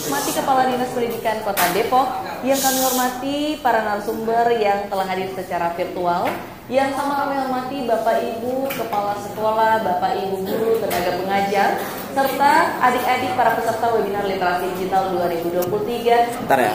Mati Kepala Dinas Pendidikan Kota Depok, yang kami hormati para narasumber yang telah hadir secara virtual, yang sama kami hormati Bapak Ibu Kepala Sekolah, Bapak Ibu Guru, tenaga pengajar, serta adik-adik para peserta webinar Literasi Digital 2023. Bentar ya,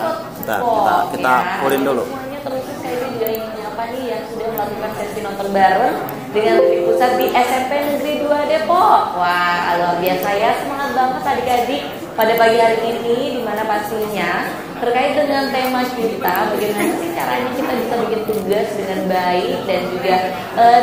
kita pulin dulu. Semuanya terus saya juga ingin menyapa nih yang sudah melakukan sesi nonton bareng dengan lebih pusat di SMP Negeri 2 Depok. Wah, luar biasa ya, semangat banget adik-adik pada pagi hari ini, dimana pastinya terkait dengan tema kita, bagaimana sih caranya kita bisa bikin tugas dengan baik dan juga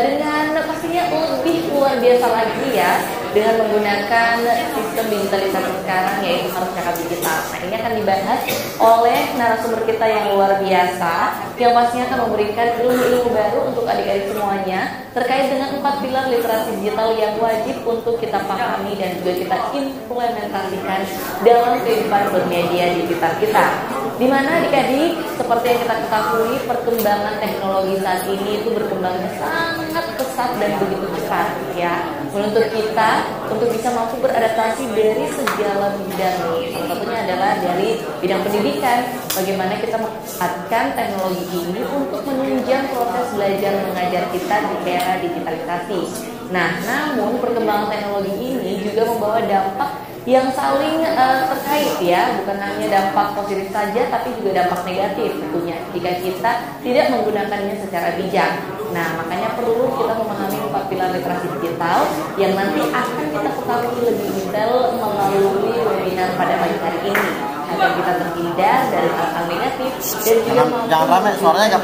dengan pastinya lebih luar biasa lagi ya, dengan menggunakan sistem digitalisasi sekarang, yaitu harus cakap digital. Nah, ini akan dibahas oleh narasumber kita yang luar biasa, yang pastinya akan memberikan ilmu-ilmu baru untuk adik-adik semuanya terkait dengan 4 pilar literasi digital yang wajib untuk kita pahami dan juga kita implementasikan dalam kehidupan bermedia digital kita. Di mana adik-adik, seperti yang kita ketahui, perkembangan teknologi saat ini itu berkembangnya sangat pesat dan begitu cepat ya, menuntut kita untuk bisa mampu beradaptasi dari segala bidang nih. Salah satunya adalah dari bidang pendidikan, bagaimana kita memanfaatkan teknologi ini untuk menunjang proses belajar mengajar kita di era digitalisasi. Nah, namun perkembangan teknologi ini juga membawa dampak yang saling terkait ya, bukan hanya dampak positif saja tapi juga dampak negatif tentunya jika kita tidak menggunakannya secara bijak. Nah, makanya perlu kita memahami 4 pilar literasi digital yang nanti akan kita ketahui lebih detail melalui webinar pada pagi hari ini, agar kita terhindar dari hal-hal negatif dan juga jangan rame, suaranya nggak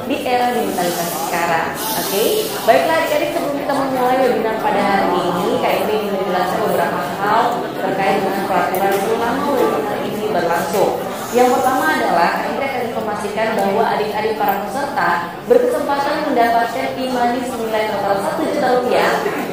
di era digitalisasi sekarang. Oke, baiklah adik-adik, sebelum kita memulai webinar pada hari ini, Kak Indri ingin menjelaskan beberapa hal terkait dengan peraturan selama webinar ini berlangsung. Yang pertama adalah Kak Indri akan informasikan bahwa adik-adik para peserta berkesempatan mendapatkan e-money senilai total Rp1 juta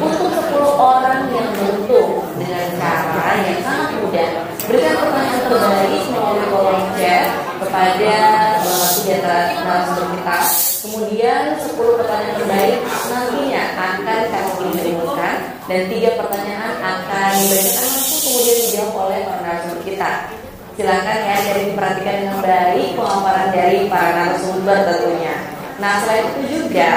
untuk 10 orang yang beruntung dengan cara yang sangat mudah. Berikan pertanyaan terbaik melalui kolom chat kepada satu di antara narasumber kita. Kemudian 10 pertanyaan terbaik nantinya akan kami kirimkan dan 3 pertanyaan akan diberikan langsung kemudian dijawab oleh para narasumber kita. Silakan ya, jadi diperhatikan dengan baik pemaparan dari para narasumber tentunya. Nah, selain itu juga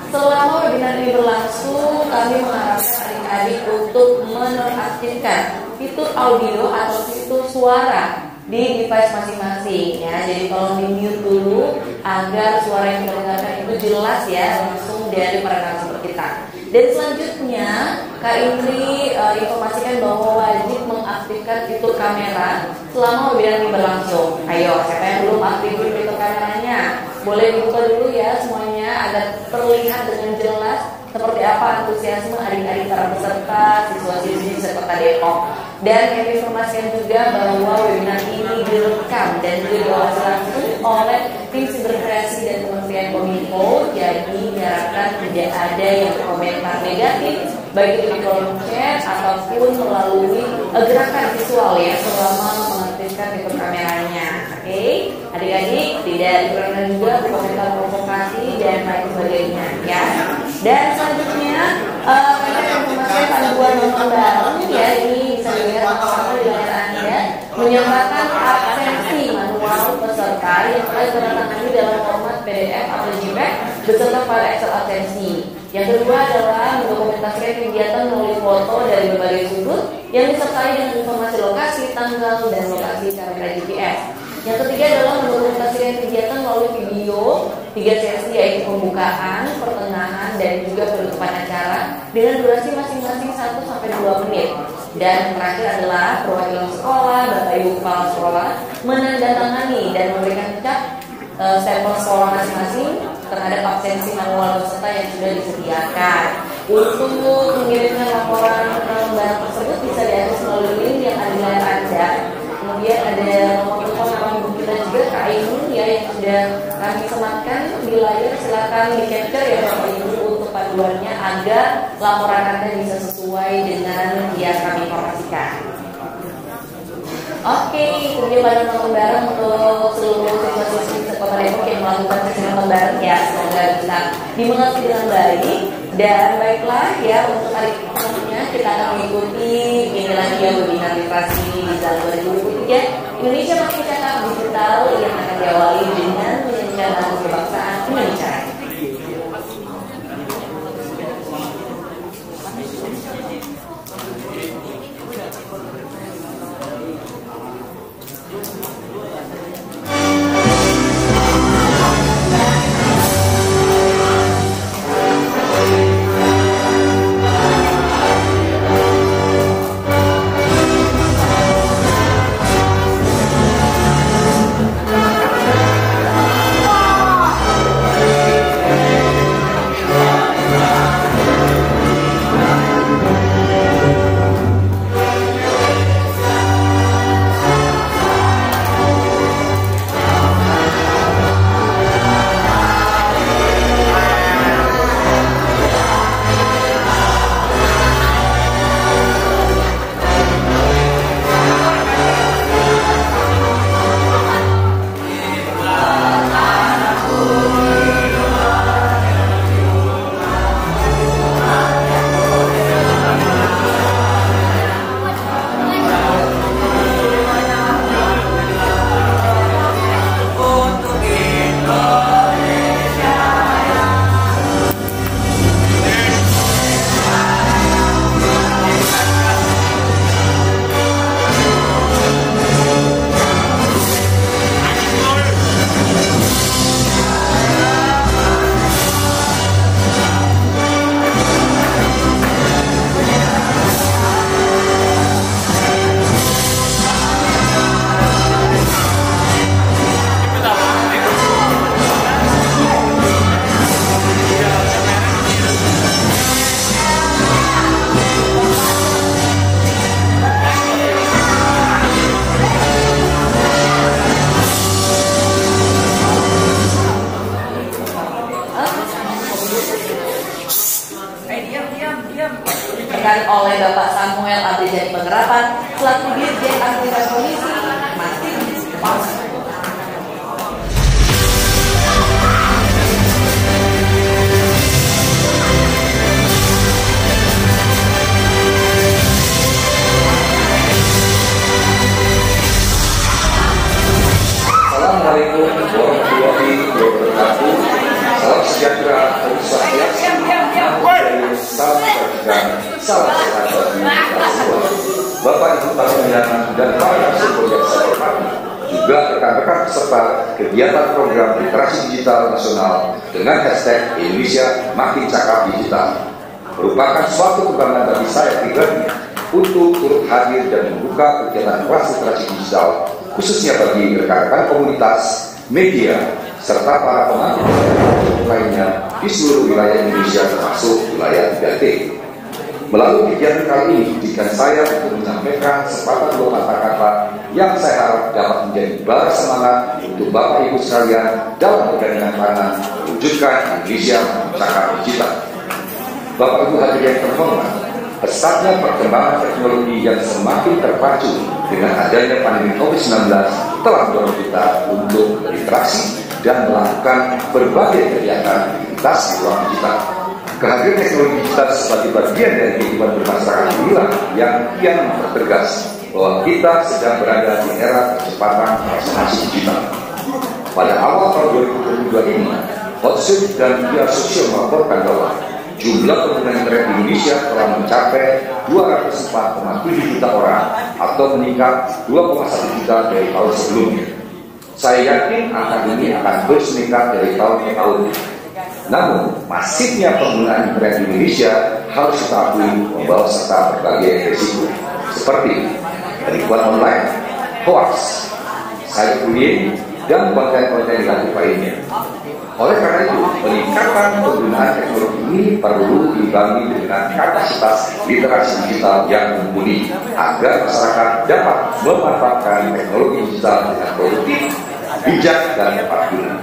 selama webinar ini berlangsung, kami mengharapkan adik-adik untuk menonaktifkan fitur audio atau fitur suara di device masing-masing ya. Jadi tolong di mute dulu agar suara yang kita dengarkan itu jelas ya, langsung dari para narasumber kita. Dan selanjutnya Kak Indri informasikan bahwa wajib mengaktifkan fitur kamera selama webinar ini berlangsung. Ayo, siapa yang belum aktifin fitur kameranya? Boleh dibuka dulu ya semuanya agar terlihat dengan jelas seperti apa antusiasme adik-adik para peserta, siswa-siswi serta Depok. Dan kami informasikan juga bahwa webinar ini direkam dan juga diawasi langsung oleh tim siberkreasi dan Kementerian Kominfo. Jadi diharapkan tidak ada yang berkomentar negatif baik itu di kolom chat ataupun melalui gerakan visual ya selama mengaktifkan fitur kameranya. Oke, adik-adik tidak diperkenankan juga berkomentar provokasi dan lain sebagainya ya. Dan selanjutnya kita akan memakai panduan nonton bareng ya, ini bisa dilihat sama di layar Anda, menyamakan absensi manual peserta yang telah ditandatangani dalam format PDF atau JPEG beserta file Excel absensi. Yang kedua adalah mendokumentasikan kegiatan melalui foto dari berbagai sudut yang disertai dengan informasi lokasi, tanggal, dan lokasi kamera GPS. Yang ketiga adalah mendokumentasikan kegiatan melalui video 3 sesi, yaitu pembukaan, pertengahan, dan juga penutupan acara dengan durasi masing-masing 1-2 menit. Dan terakhir adalah perwakilan sekolah, Bapak Ibu Kepala Sekolah menandatangani dan memberikan cap sampel sekolah masing-masing terhadap absensi manual peserta yang sudah disediakan. Untuk mengirimkan laporan lembaran tersebut bisa diakses melalui link yang ada di layar Anda. Kemudian ada nomor telepon nama ibu kita juga, Kak Ainun ya, yang sudah kami sematkan di layar. Silakan di capture ya Bapak Ibu untuk panduannya agar laporan Anda bisa sesuai dengan yang kami informasikan. Oke, kemudian pada nonton bareng untuk seluruh siswa-siswi Kota Depok yang melakukan sesi nonton bareng ya, semoga bisa dimengerti dengan baik. Dan baiklah ya, untuk hari ini kita akan mengikuti inilah dia webinar literasi Digital 2023, Indonesia Makin Cakap Digital yang akan diawali dengan menyanyikan lagu kebangsaan Indonesia. Oleh Bapak Samuel Abrijani Penggerapan selaku Dirjen Aktivitas Polisi masih disponsor. Assalamualaikum warahmatullahi wabarakatuh. Salam sejahtera, salam sehat bagi kita semua. Bapak Ibu Tamu Undangan dan para narasumber yang saya hormati, juga rekan-rekan peserta kegiatan program literasi digital nasional dengan hashtag Indonesia Makin Cakap Digital, merupakan suatu kebanggaan bagi saya pribadi untuk turut hadir dan membuka kegiatan kelas literasi digital, khususnya bagi rekan-rekan komunitas, media, serta para pemangku lainnya di seluruh wilayah Indonesia termasuk wilayah 3T. Melalui kegiatan kali ini, izinkan saya untuk menyampaikan sepatah dua kata-kata yang saya harap dapat menjadi bara semangat untuk Bapak Ibu sekalian dalam bergandingan tangan mewujudkan Indonesia Cakap Digital. Bapak Ibu hadirin yang terhormat, pesatnya perkembangan teknologi yang semakin terpacu dengan adanya pandemi COVID-19 telah mendorong kita untuk berinteraksi dan melakukan berbagai kegiatan aktivitas di ruang digital. Kehadiran teknologi digital sebagai bagian dari kehidupan bermasyarakat inilah yang kian mempertegas bahwa kita sedang berada di era percepatan transformasi digital. Pada awal tahun 2022 ini, Hotsuite dan Media Sosial melaporkan bahwa jumlah pengguna internet di Indonesia telah mencapai 204,7 juta orang atau meningkat 2,1 juta dari tahun sebelumnya. Saya yakin angka ini akan terus meningkat dari tahun ke tahun. Namun, masifnya penggunaan internet di Indonesia harus kita akui membawa serta berbagai risiko, seperti penipuan online, hoax, cyberbullying, dan konten-konten negatif lainnya. Oleh karena itu, peningkatan penggunaan teknologi ini perlu dibangun dengan kapasitas literasi digital yang mumpuni agar masyarakat dapat memanfaatkan teknologi digital dengan produktif, bijak, dan tepat guna.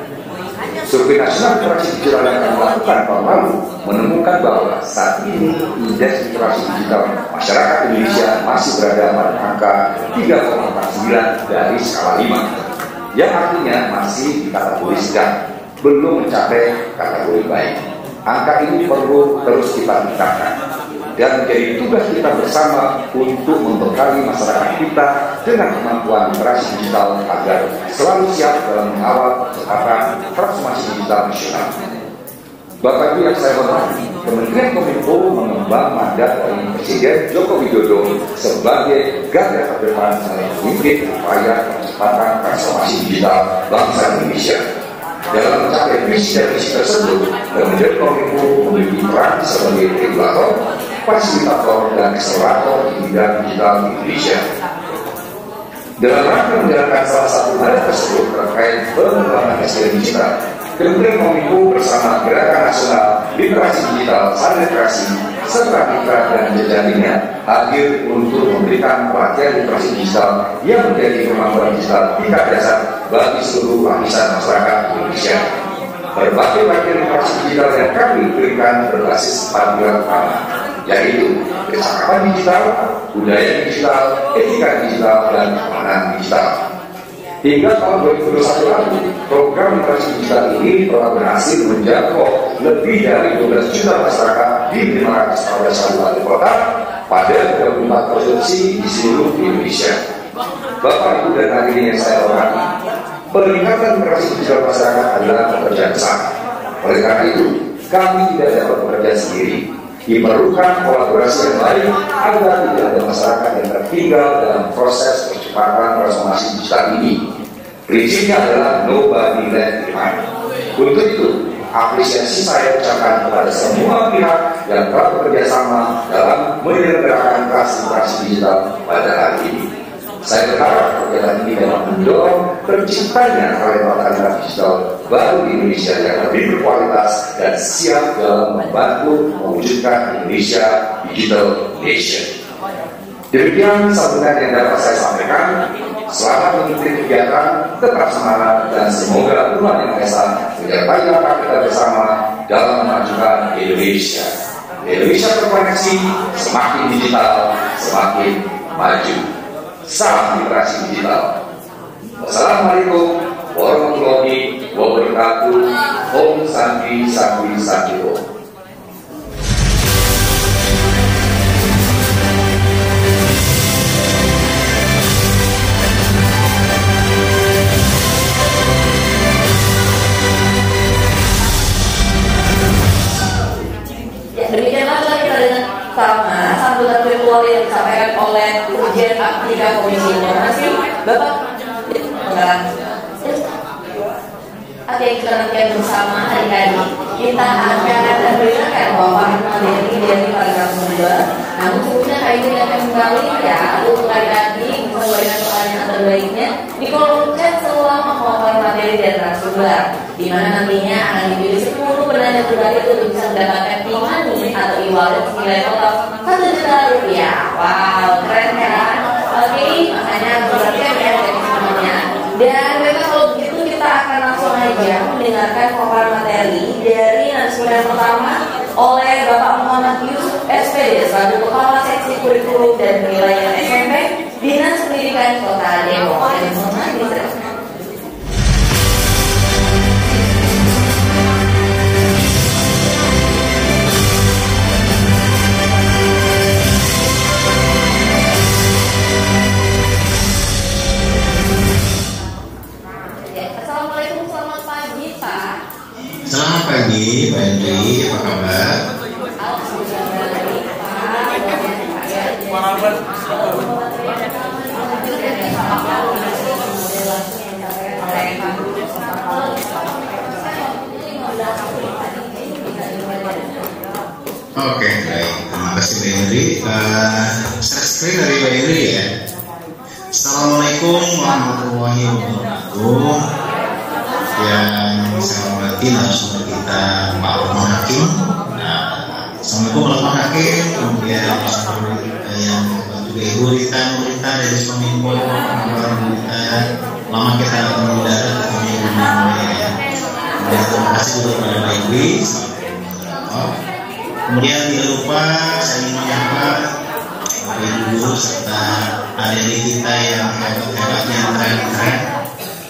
Survei nasional literasi digital yang kami lakukan tahun lalu menemukan bahwa saat ini indeks literasi digital masyarakat Indonesia masih berada pada angka 3,49 dari skala 5, yang artinya masih dikategorikan belum mencapai kategori baik. Angka ini perlu terus kita tingkatkan. dan menjadi tugas kita bersama untuk membekali masyarakat kita dengan kemampuan literasi digital agar selalu siap dalam mengawal percepatan transformasi digital nasional. Bapak Ibu yang saya hormati, Kementerian Kominfo mengembang mandat dari Presiden Joko Widodo sebagai garda terdepan dalam memimpin upaya percepatan transformasi digital bangsa Indonesia. Dalam mencapai visi dan misi tersebut, Kementerian Kominfo memiliki peran sebagai regulator, fasilitator, dan akselerator di bidang digital di Indonesia. Dalam rangka menjalankan salah satu mandat tersebut terkait pengembangan SDM digital, Kementerian Kominfo bersama Gerakan Nasional Literasi Digital Sanliterasi serta mitra dan jejaringnya hadir untuk memberikan pelatihan literasi digital yang menjadi kemampuan digital tingkat dasar bagi seluruh lapisan masyarakat Indonesia. Berbagai pelatihan literasi digital yang kami berikan berbasis panduan utama, yaitu kecakapan digital, budaya digital, etika digital, dan keamanan digital. Hingga tahun 2021 lalu, program literasi digital ini telah berhasil menjangkau lebih dari 12 juta masyarakat di 514 kabupaten kota pada 24 provinsi di seluruh Indonesia. Bapak, Ibu, dan hadirin yang saya hormati, peningkatan literasi digital masyarakat adalah pekerjaan besar. Oleh karena itu, kami tidak dapat bekerja sendiri. Diperlukan kolaborasi yang baik agar tidak ada masyarakat yang tertinggal dalam proses percepatan transformasi digital ini. Prinsipnya adalah nobody left behind. Untuk itu, apresiasi saya ucapkan kepada semua pihak yang telah bekerja sama dalam menyelenggarakan transformasi digital pada hari ini. Saya berharap kegiatan ini dapat mendorong terciptanya talenta digital baru di Indonesia yang lebih berkualitas dan siap dalam membantu mewujudkan Indonesia Digital Nation. Demikian sambutan yang dapat saya sampaikan. Selamat mengikuti kegiatan, tetap semangat, dan semoga Tuhan Yang Maha Esa menyertai langkah kita bersama dalam memajukan Indonesia. Indonesia terkoneksi, semakin digital, semakin maju. Salam literasi digital. Wassalamualaikum warahmatullahi wabarakatuh. Om Santi Santi Santi Om. Demikianlah telah kita dengar sama sambutan virtual yang disampaikan oleh Dirjen Aptika Komisi Informasi Bapak Oke, kita nantikan bersama adik-adik. Kita akan mendengarkan paparan materi dari paragraf 2. Namun sebelumnya kali ini akan kembali ya untuk adik-adik sesuai dengan pertanyaan terbaiknya di kolom chat selama paparan materi dari paragraf 2, di mana nantinya akan dipilih 10 penanya terbaik untuk bisa mendapatkan e-money atau e-wallet senilai total Rp1 juta. Wow, keren kan? Oke, makanya berarti ya semuanya. Dan memang kalau begitu kita akan langsung aja mendengarkan paparan materi dari narasumber yang pertama oleh Bapak Muhammad Yusuf SPD selaku Kepala Seksi Kurikulum dan Penilaian SMP Dinas Pendidikan Kota Depok. Dan semua diteruskan. Selamat pagi, Pak Henry, apa kabar? Oke, baik. Terima kasih Pak Henry. Share screen dari Pak Henry ya. Assalamualaikum warahmatullahi wabarakatuh. Yang saya hormati narasumber kita Pak Lukman Hakim. Assalamualaikum Pak Hakim. Kemudian yang juga Ibu Rita dari Kominfo, Rita. Lama kita ketemu dari Kominfo ya. Kemudian terima kasih juga kepada Pak Ibu. Kemudian tidak lupa saya ingin menyapa Bapak Ibu guru serta adik-adik kita yang hebat-hebat, yang keren-keren,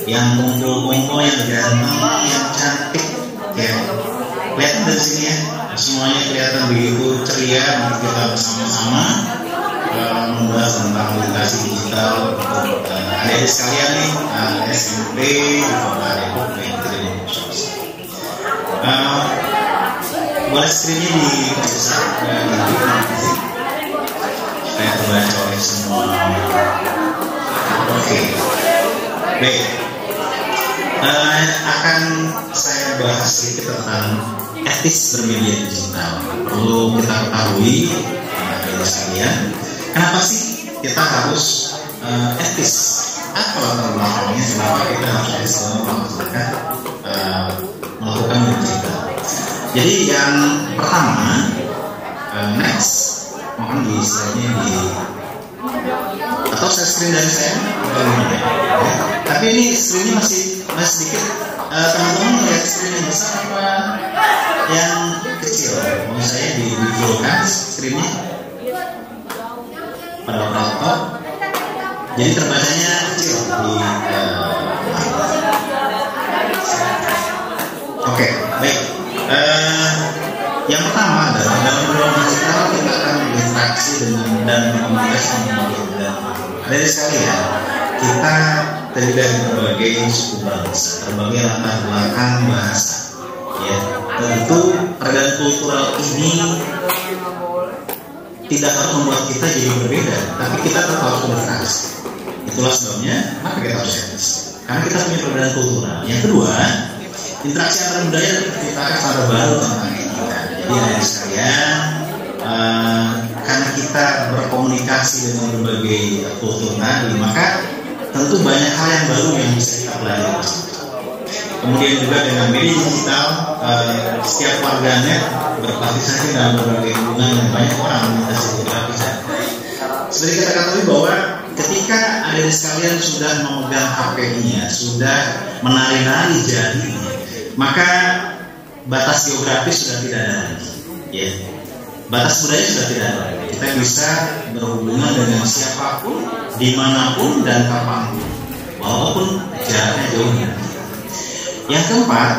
yang kumpul-kumpul, yang ganteng, yang cantik ya. Kelihatan dari sini ya, semuanya kelihatan begitu ceria. Nanti kita bersama-sama membahas tentang literasi digital untuk adik-adik sekalian nih, SMP, boleh screennya dibesar supaya terbaca oleh semua. Oke, baik. Akan saya bahas sedikit tentang etis bermedia digital. Perlu kita ketahui dari sekalian, kenapa sih kita harus etis? Apa latar belakangnya kenapa kita harus etis melakukan digital? Jadi yang pertama, next, mohon di slide-nya atau saya screen dari saya, tapi ini screen-nya masih sedikit. Teman-teman melihat screen yang besar apa yang kecil? Mau saya di-view-kan screen-nya pada laptop, jadi terbacanya kecil di oke, baik. Yang pertama adalah dalam ruang digital kita akan berinteraksi dengan dan berkomunikasi dengan dari sekalian. Kita terdiri dari berbagai suku bangsa, berbagai latar belakang bahasa. Ya, tentu perbedaan kultural ini tidak harus membuat kita jadi berbeda, tapi kita tetap harus berinteraksi. Itulah sebabnya maka kita harus etis, karena kita punya perbedaan kultural. Yang kedua, interaksi antar budaya dan menciptakan standar baru tentang etika. Jadi dari sekalian, karena kita berkomunikasi dengan berbagai kultur tadi, maka tentu banyak hal yang baru yang bisa kita pelajari. Kemudian juga dengan media digital, setiap warganet berpartisipasi dalam berbagai hubungan dengan banyak orang melintasi geografi. Seperti kita ketahui bahwa ketika adik sekalian sudah memegang HP-nya, sudah menari-nari jarinya, maka batas geografis sudah tidak ada lagi. Ya. Batas budaya sudah tidak ada lagi. Kita bisa berhubungan dengan siapapun, dimanapun dan kapanpun, walaupun jaraknya jauh. Yang keempat,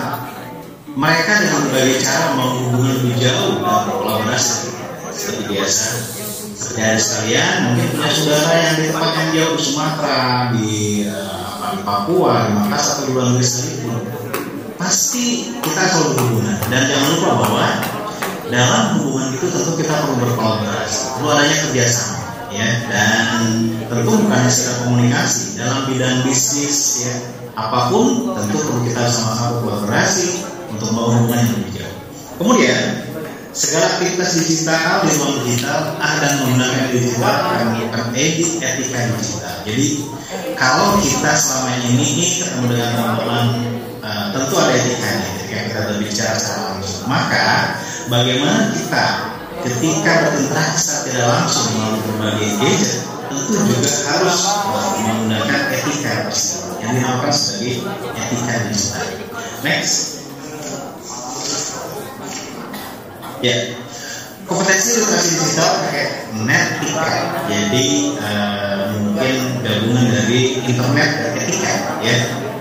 mereka dengan berbagai cara menghubungi lebih jauh dan berkolaborasi seperti biasa. Seperti ada sekalian, mungkin punya saudara yang di tempat yang jauh di Sumatera, di Papua, di Makassar, atau di luar negeri sekalipun. Pasti kita selalu berhubungan. Dan jangan lupa bahwa dalam hubungan itu tentu kita perlu berkolaborasi, perlu adanya kerjasama, ya. Dan tentu bukan hanya sekedar komunikasi dalam bidang bisnis, ya. Apapun tentu perlu kita sama-sama berkolaborasi untuk membangun hubungan yang lebih jauh. Kemudian segala aktivitas digital di ruang digital akan menggunakan digital akan melakukan etika digital. Jadi kalau kita selama ini ketemu dengan teman-teman, tentu ada etikanya ketika kita berbicara secara langsung. Maka bagaimana kita ketika berinteraksi secara tidak langsung melalui berbagai gadget, tentu juga harus menggunakan etika yang dinamakan sebagai etika digital. Next. Ya, kompetensi literasi digital pakai netika. Jadi mungkin gabungan dari internet dan etika, ya.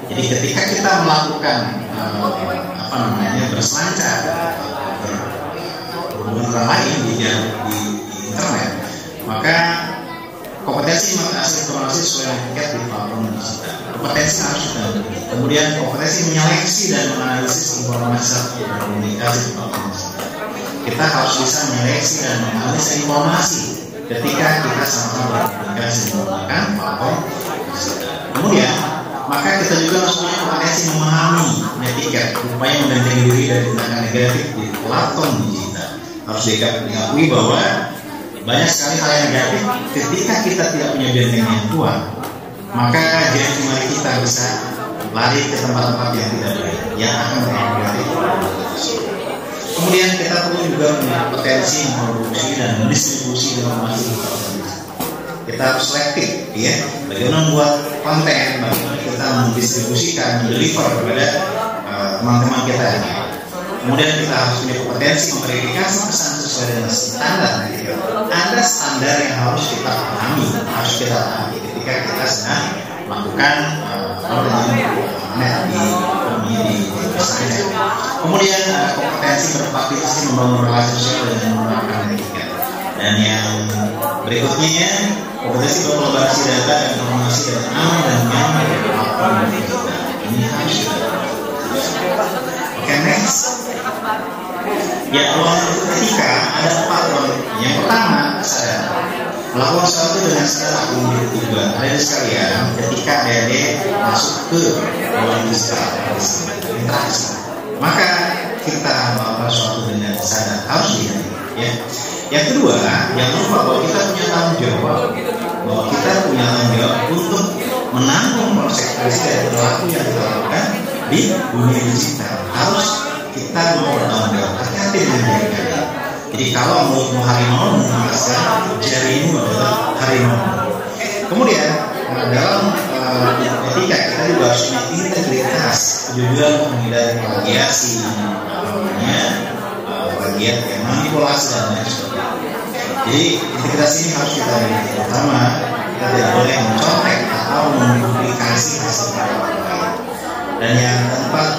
Jadi ketika kita melakukan berselancar berhubungan orang lain di internet, maka kompetensi mengakses informasi sesuai dengan etiket di platform digital. Kompetensi harus kita miliki. Kemudian kompetensi menyeleksi dan menganalisis informasi dan komunikasi di platform digital. Kita harus bisa menyeleksi dan menganalisis informasi ketika kita sama-sama berkomunikasi menggunakan platform digital. Kemudian maka kita juga harus punya kompetensi memahami netiquette, upaya membentengi diri dari tindakan negatif di platform digital. Harus diketahui bahwa banyak sekali hal yang negatif ketika kita tidak punya benteng yang kuat, maka janji mari kita bisa lari ke tempat-tempat yang tidak baik, yang akan berakibat. Kemudian kita perlu juga punya potensi memproduksi dan mendistribusi informasi. Kita harus selektif, ya. Bagaimana membuat konten, bagaimana kita mendistribusikan, mendeliver kepada teman-teman kita. Kemudian kita harus punya kompetensi memverifikasi pesan sesuai dengan standar. Ada standar yang harus kita pahami, harus kita pahami ketika kita sedang melakukan di pesan. Kemudian kompetensi berpartisipasi membangun Berikutnya, kompetensi berkolaborasi data dan informasi dan aman dan nyaman dari platform kita. Ini harus kita. Oke, next. Ya, ruang etika ada 4 ruang. Yang pertama, kesadaran. Melakukan sesuatu dengan sadar umum juga. Ada sekalian, ketika adik masuk ke ruang digital, interaksi, maka kita melakukan sesuatu dengan sadar harus dilihat. Ya. Yang kedua, jangan lupa bahwa kita punya tanggung jawab, untuk menanggung konsekuensi dari perilaku yang kita lakukan di dunia digital. Harus kita mau bertanggung jawab. Hati-hati dengan diri kita. Jadi kalau mau harimau, maka jarimu adalah harimau. Kemudian dalam etika kita juga harus punya integritas, juga menghindari plagiasi, plagiat yang manipulasi dan lain sebagainya. Jadi integritas ini harus kita miliki. Pertama, kita tidak boleh mencontek atau mempublikasi hasil karya orang lain. Dan yang keempat,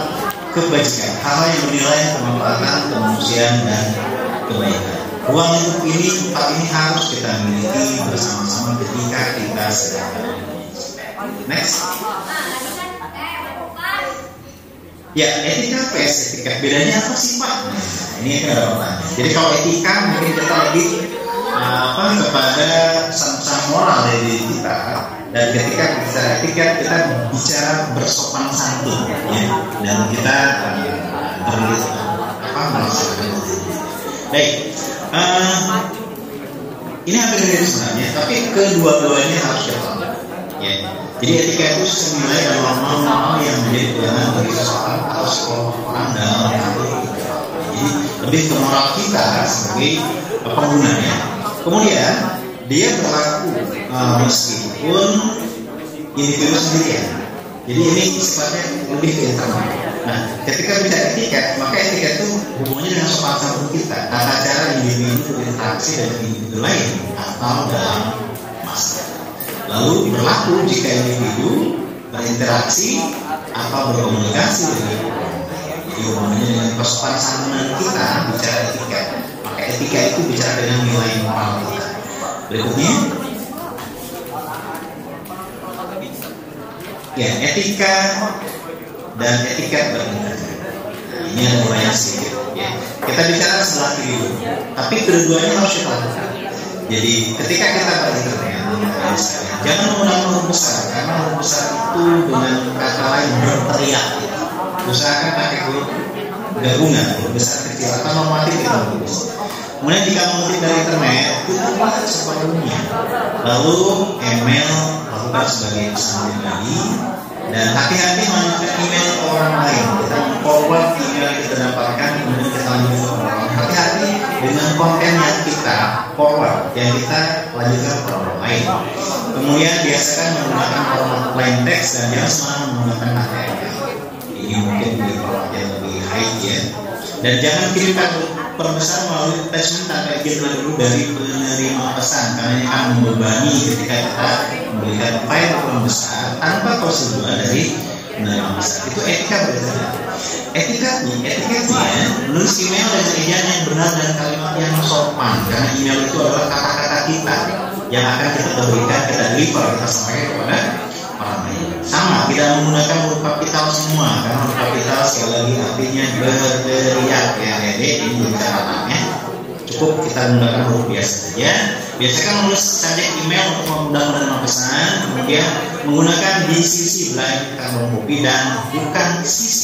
kebajikan, hal yang bernilai kemanfaatan, kemanusiaan dan kebaikan. Ruang lingkup ini, 4 ini harus kita miliki bersama-sama ketika kita sedang berkomunikasi. Next. Ya, etika vs etika, bedanya apa sih Pak? Nah, ini yang ada pertanyaan. Jadi kalau etika mungkin kita lebih kepada pesan-pesan moral dari kita, dan ketika bicara etika kita bicara bersopan santun, ya, dan kita melaksanakan. Baik, ini hampir mirip sebenarnya, tapi kedua-duanya harus kita tahu. Ya. Jadi etika itu senilai dan normal yang menjadi pegangan bagi seseorang atau sekelompok orang dalam mengambil. Jadi lebih ke moral kita sebagai penggunanya. Kemudian dia berlaku meskipun individu sendirian. Jadi ini sifatnya lebih ke internal. Nah, ketika bicara etika, maka etika itu hubungannya dengan sopan santun kita, tata cara individu berinteraksi dengan individu lain atau dalam masyarakat. Lalu berlaku jika individu berinteraksi atau berkomunikasi dengan orang lain. Jadi hubungannya dengan kesopan santunan kita bicara etika. Maka etika itu bicara dengan nilai moral kita. Berikutnya, ya, etika dan etiket berintegrasi. Ini ada mulanya sedikit. Ya. Kita bicara sebelah kiri dulu, tapi kedua-duanya harus kita lakukan. Jadi ketika kita berinternet, jangan menggunakan huruf besar, karena huruf besar itu dengan kata lain berteriak. Usahakan pakai huruf gabungan, huruf besar kecil atau normatif itu bagus. Kemudian jika mengutip dari internet, tutup sepenuhnya. Lalu email lakukan sebagai pesan pribadi. Dan hati-hati melanjutkan email ke orang lain. Kita forward email yang kita dapatkan, kemudian kita lanjutkan ke orang lain. Hati-hati dengan konten yang kita forward, yang kita lanjutkan ke orang lain. Kemudian biasakan menggunakan format plain text dan jangan semua menggunakan HTML. Ini mungkin di format yang lebih high ya. Dan jangan kirimkan perbesar melalui attachment tanpa izin dulu dari penerima pesan, karena ini akan membebani ketika kita memberikan file perbesar tanpa prosedur dari penerima pesan. Itu etika berbeda. Etikanya menulis email dengan ejaan yang benar dan kalimat yang sopan, karena email itu adalah kata-kata kita yang akan kita berikan, kita deliver, kita sampaikan kepada orang lain. Sama, tidak menggunakan huruf kapital semua, karena huruf kapital sekali lagi artinya berteriak ya, ini bukan caranya. Cukup kita menggunakan huruf biasa saja. Biasakan menulis subjek email untuk memudah menerima pesan, kemudian menggunakan BCC blank carbon copy dan bukan CC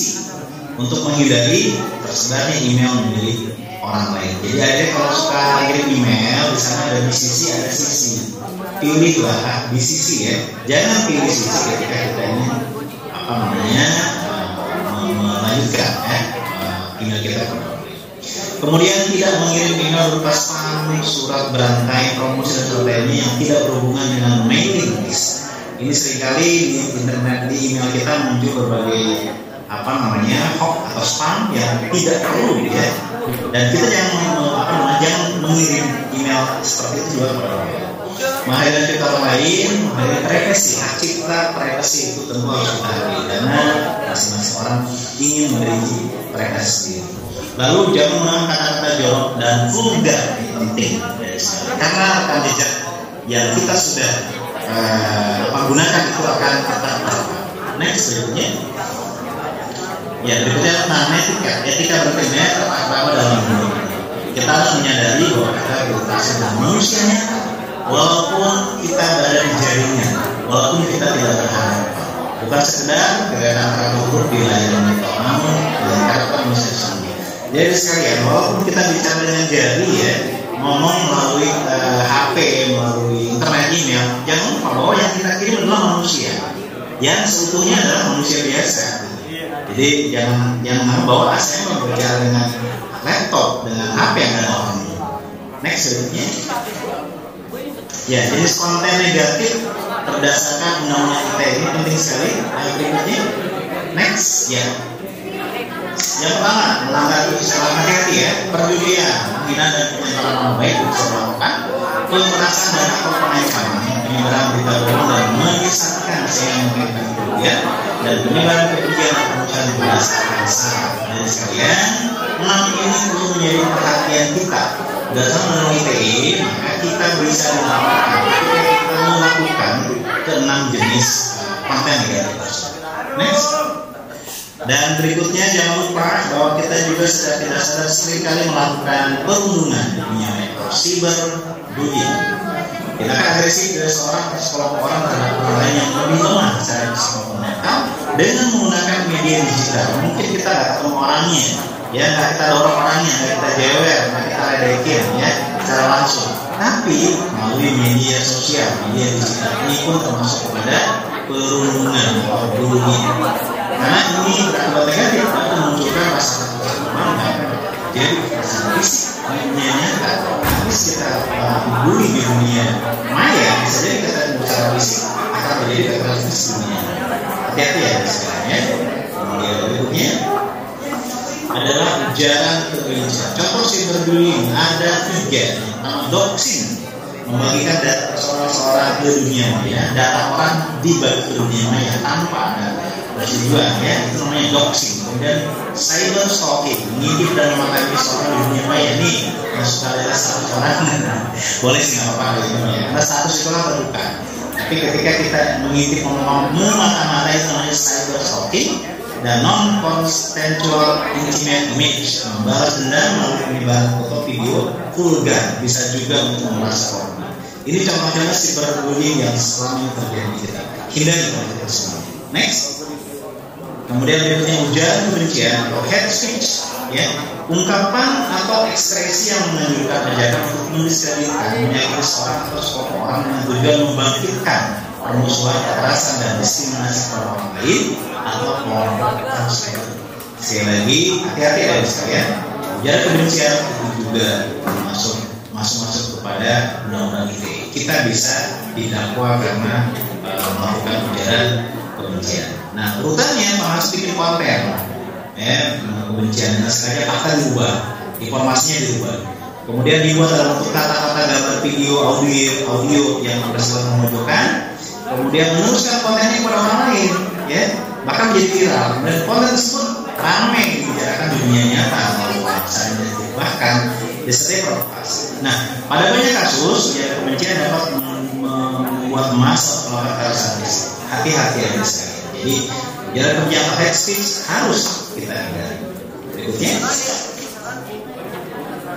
untuk menghindari tersebarnya email milik orang lain. Jadi ada kalau suka kirim email di sana ada BCC, ada CC. Pilihlah BCC ya, jangan pilih CC ketika kita ini melanjutkan email kita. Kemudian tidak mengirim email berupa spam, surat berantai, promosi dan sebagainya yang tidak berhubungan dengan mailing list. Ini seringkali di internet, di email kita muncul berbagai hoax atau spam yang tidak perlu ya. Dan kita jangan mengirim email seperti itu juga kepada orang lain. Menghargai cipta orang lain, menghargai privasi, hak cipta privasi itu tentu harus kita hargai karena masing-masing orang ingin memiliki privasi sendiri. Lalu jangan menggunakan kata-kata jorok dan vulgar, penting karena akan jejak yang kita sudah gunakan itu akan tetap berlaku. Next berikutnya. Ya, berikutnya tentang etika bertindak terutama dalam hidup. Kita harus menyadari bahwa kita berinteraksi dengan manusianya, walaupun kita berada di jaringan, walaupun kita tidak berharap. Bukan sekedar kegiatan tertutup di layar monitor, namun dengan karakter manusia sendiri. Jadi sekalian, walaupun kita bicara dengan jari ya, ngomong melalui HP, melalui internet, email, jangan lupa bahwa yang kita kirim adalah manusia, yang seutuhnya adalah manusia biasa. Jadi jangan bawa saya berbicara dengan laptop, dengan HP yang ada orang ini. Next berikutnya. Ya, jenis konten negatif berdasarkan undang-undang ITE ini penting sekali. Yang berikutnya. Next, ya. Yang pertama, melanggar kesalahan hati ya, perjudian, menghina dan pencemaran nama baik bisa melakukan pemerasan dan atau penaikan, penyebaran berita bohong dan menyesatkan sehingga memberikan kerugian dan penyebaran kebencian atau perusahaan berdasarkan syarat. Jadi sekalian, 6 ini perlu menjadi perhatian kita. Berdasarkan undang-undang ITE, maka kita bisa melakukan ke-6 jenis konten negatif. Next. Dan berikutnya jangan lupa bahwa kita juga sudah tidak sadar seringkali melakukan perundungan di dunia micro cyberbullying. Kita akan agresif dari seorang ke sekelompok orang terhadap orang lain yang lebih lemah secara psikologis mental dengan menggunakan media digital. Mungkin kita nggak ketemu orangnya, ya nggak kita dorong orangnya, nggak kita jewer, nggak kita ledekin, ya secara langsung. Tapi melalui media sosial, media digital ini pun termasuk kepada perundungan atau bullying. Karena ini berakibat negatif dan memunculkan rasa kecemasan. Jadi rasa fisik dunia nyata, habis kita bully di dunia maya, bisa jadi kita secara fisik akan menjadi kekerasan fisik dunia. Hati-hati ya sebenarnya. Kemudian berikutnya adalah ujaran kebencian. Contoh cyberbullying ada 3. Doxing, membagikan data seorang ke dunia maya, data orang dibagi ke dunia maya tanpa ada persetujuan, ya itu namanya doxing. Kemudian cyber stalking, mengintip dan memakai seorang di dunia maya. Nih masuk adalah status orang boleh sih nggak apa-apa gitu ya, karena status itu kan terbuka. Tapi ketika kita mengintip memata-mata itu namanya cyber stalking. Dan non-consensual intimate image, membalas dendam melalui penyebaran foto video vulgar, bisa juga untuk memeras korban. Ini contoh-contoh cyberbullying yang selama ini terjadi di kita. Hindari kalau kita semua. Next. Kemudian berikutnya ujaran kebencian atau hate speech, ya, ungkapan atau ekspresi yang menunjukkan ajakan untuk mendiskreditkan, menyakiti seorang atau sekelompok orang dengan tujuan membangkitkan permusuhan, kekerasan dan diskriminasi pada orang lain atau kelompok tersebut. Sekali lagi, hati-hati ya sekalian. Ujaran kebencian itu juga masuk kepada undang-undang ITE. Kita bisa didakwa karena melakukan ujaran kebencian. Nah, urutannya harus bikin konten, ya, kebencian. Nah, sekalian akan diubah, informasinya diubah. Kemudian dibuat dalam bentuk kata-kata, gambar, video, audio yang bersifat memojokkan. Kemudian meneruskan kontennya kepada orang lain, ya, bahkan menjadi viral. Dan konten tersebut ramai dibicarakan di dunia nyata melalui website dan bahkan di setiap provokasi. Nah, pada banyak kasus, ya, kebencian dapat membuat massa melakukan kekerasan. Hati-hati ya sekali. Jadi, ujaran kebencian atau hate speech harus kita hindari. Berikutnya,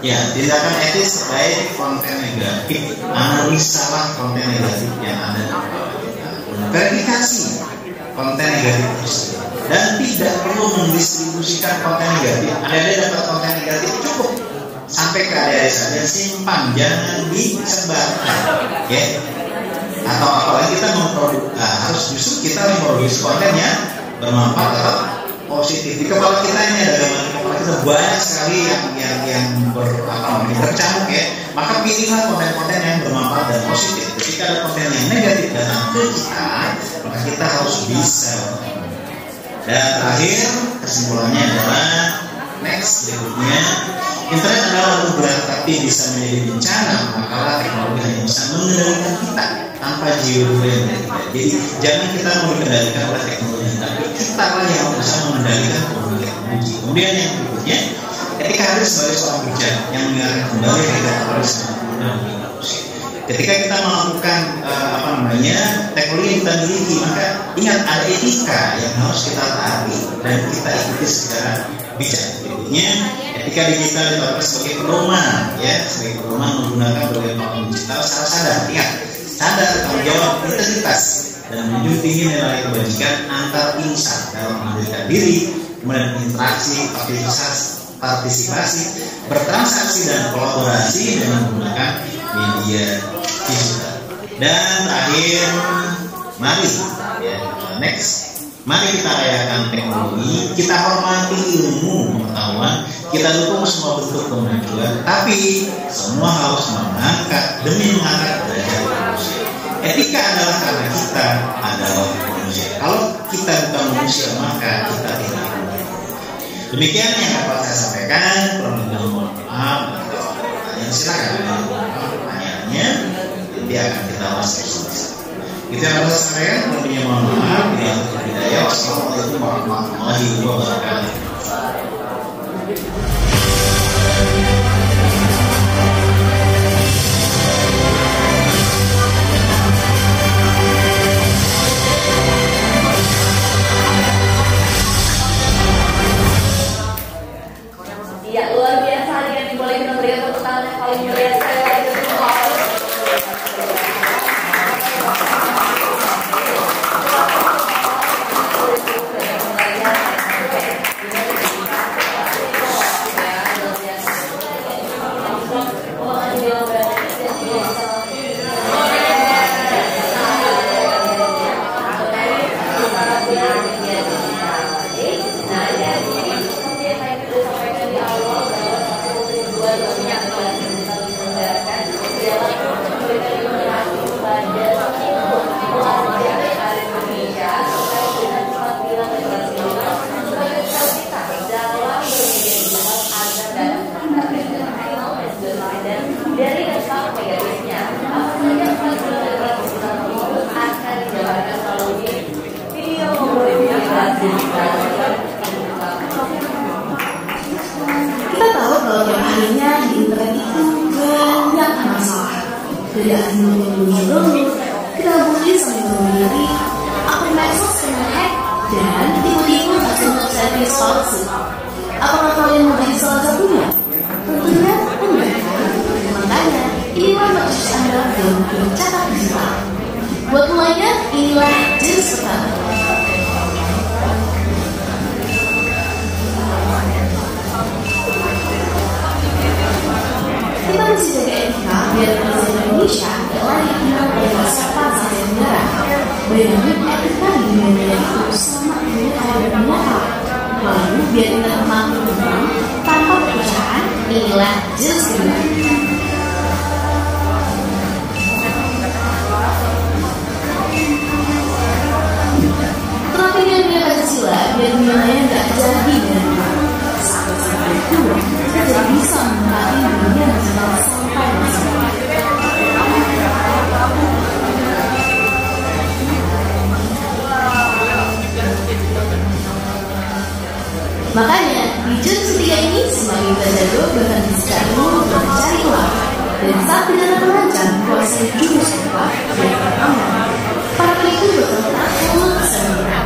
ya, tindakan etis terkait konten negatif. Analisalah konten negatif yang ada di bawah kita. Verifikasi konten negatif tersebut dan tidak perlu mendistribusikan konten negatif. Ada dapat konten negatif cukup sampai ke adik-adik saja, simpan, jangan disebarkan, ya. Atau apalagi kita harus justru kita memproduksi konten yang bermanfaat atau positif. Di kepala kita ini ada gambar di kepala kita banyak sekali yang tercamuk, ya. Maka pilihlah konten-konten yang bermanfaat dan positif. Ketika ada konten yang negatif datang ke kita, maka kita harus bisa. Dan terakhir kesimpulannya adalah next berikutnya, internet adalah anugerah tapi bisa menjadi bencana manakala teknologi hanya bisa mengendalikan kita tanpa jiwa yang kita. Jadi jangan kita mau dikendalikan oleh teknologi, tapi kita lah yang bisa mengendalikan teknologi. Kemudian yang berikutnya, ketika hadir sebagai seorang bijak yang mengingatkan kembali kita harus Ketika kita melakukan teknologi yang kita miliki, maka ingat ada etika yang harus kita taati dan kita ikuti secara bijak. Berikutnya, etika digital ditetapkan sebagai pedoman, ya, sebagai pedoman menggunakan berbagai platform digital secara sadar. Ingat, sadar tanggung jawab integritas dan menjunjung tinggi nilai kebajikan antar insan dalam mendirikan diri, kemudian interaksi, partisipasi, bertransaksi dan kolaborasi dengan menggunakan media digital. Dan terakhir, mari kita rayakan teknologi, kita hormati ilmu pengetahuan, kita dukung semua bentuk kemajuan, tapi semua harus demi mengangkat derajat manusia. Etika adalah karena kita adalah manusia. Kalau kita bukan manusia, maka kita tidak manusia. Demikian yang dapat saya sampaikan. Kurang lebih mohon maaf. Silakan pertanyaannya, nanti akan kita bahas bersama. Itu yang harus saya sampaikan. Kurang lebih mohon maaf. Wassalamualaikum warahmatullahi wabarakatuh. Ya, luar biasa. Hadirin boleh kita berikan tepuk tangan yang paling meriah sekali lagi untuk dari dasar negatifnya, apa saja akan dijabarkan melalui video maupun Kita tahu kalau yang akhirnya di internet itu banyak masalah. Tidak hanya menyebut kita mungkin sambil memiliki akun medsos kena hack dan tiba-tiba langsung servis palsu. Apakah kalian mau jadi salah satunya? Tentunya enggak. Makanya inilah maksud Anda dalam bercakap digital. Buat mulainya, inilah jenis pertama. Kita mesti jaga etika biar bangsa Indonesia tidak lagi dikenal oleh siapa saja negara. Bayangin etika di dunia itu sama dengan ada banyak hal. Lalu biar kita mampu berkembang tanpa perpecahan, inilah jenis kedua. Terapi dia punya Pancasila biar nilainya nggak jadi dari sampai itu kita jadi bisa menikmati dunia digital sampai maksimal. Makanya di jurus ketiga ini semakin kita jago berhenti secara dulu untuk mencari uang. Dan saat pidana terancam kuasai jurus keempat dan aman. Para pelaku berkontak full server.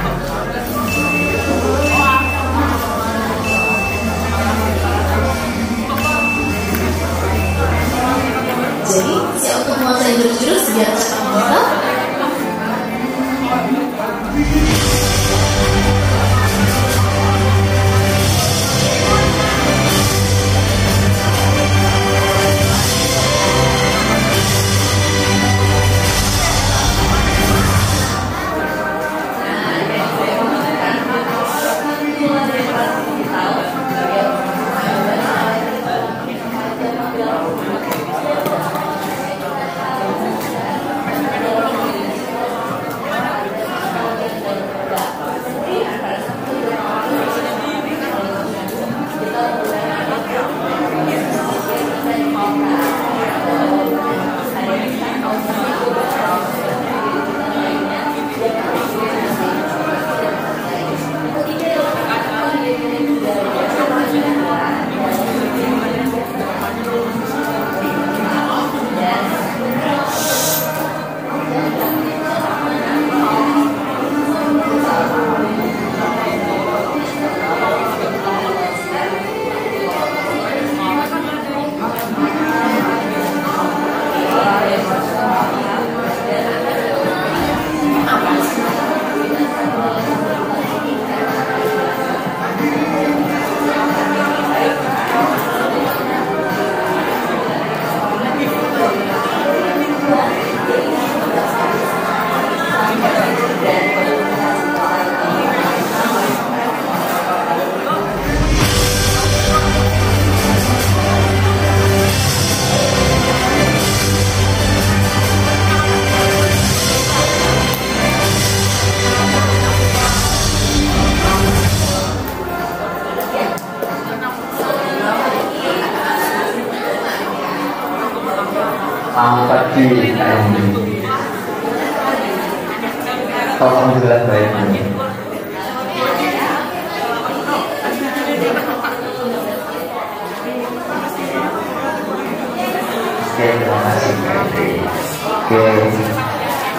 Jadi siap untuk menguasai jurus-jurus biar cepat mantap. ini? Alhamdulillah baik. Oke, terima kasih. Oke,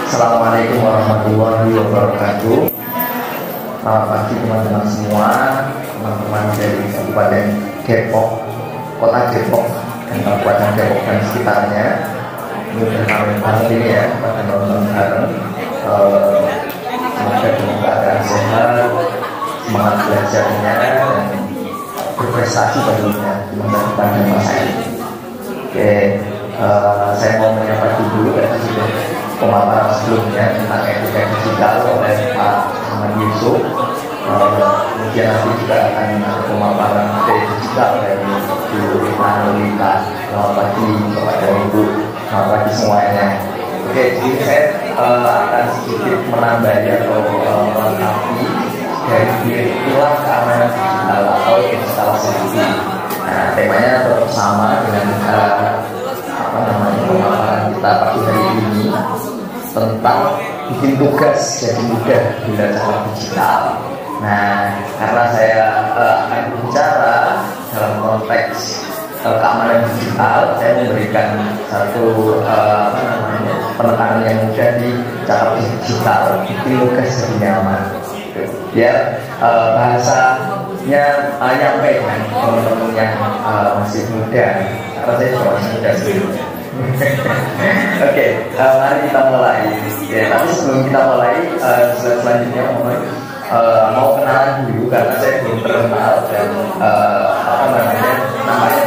assalamualaikum warahmatullahi wabarakatuh. Selamat pagi teman-teman semua, teman-teman dari Kabupaten Depok, Kota Depok, dan Kabupaten Depok dan sekitarnya. Ini udah kami bareng ini ya, pada nonton bareng. Semoga dalam keadaan sehat, semangat belajarnya, dan berprestasi tentunya teman-teman dan masa ini. Oke, saya mau menyapa dulu karena sudah pemaparan sebelumnya tentang etika digital oleh Pak Ahmad Yusuf. Kemudian nanti juga akan ada pemaparan materi digital dari Bu Anulita. Selamat pagi kepada Ibu, selamat pagi semuanya. Oke, jadi saya akan sedikit menambah atau melengkapi dari pilar keamanan digital atau digital safety. Nah, temanya tetap sama dengan pemaparan kita pagi hari ini tentang bikin tugas jadi mudah bila cara digital. Nah, karena saya akan berbicara dalam konteks keamanan digital, saya memberikan satu penekanan yang mudah di cara digital, bikin tugas jadi nyaman. Biar bahasanya nyampe kan teman-teman yang masih muda, karena saya juga masih muda sebelumnya. Oke, mari kita mulai. Ya, tapi sebelum kita mulai, selanjutnya mau kenalan dulu karena saya belum terkenal dan namanya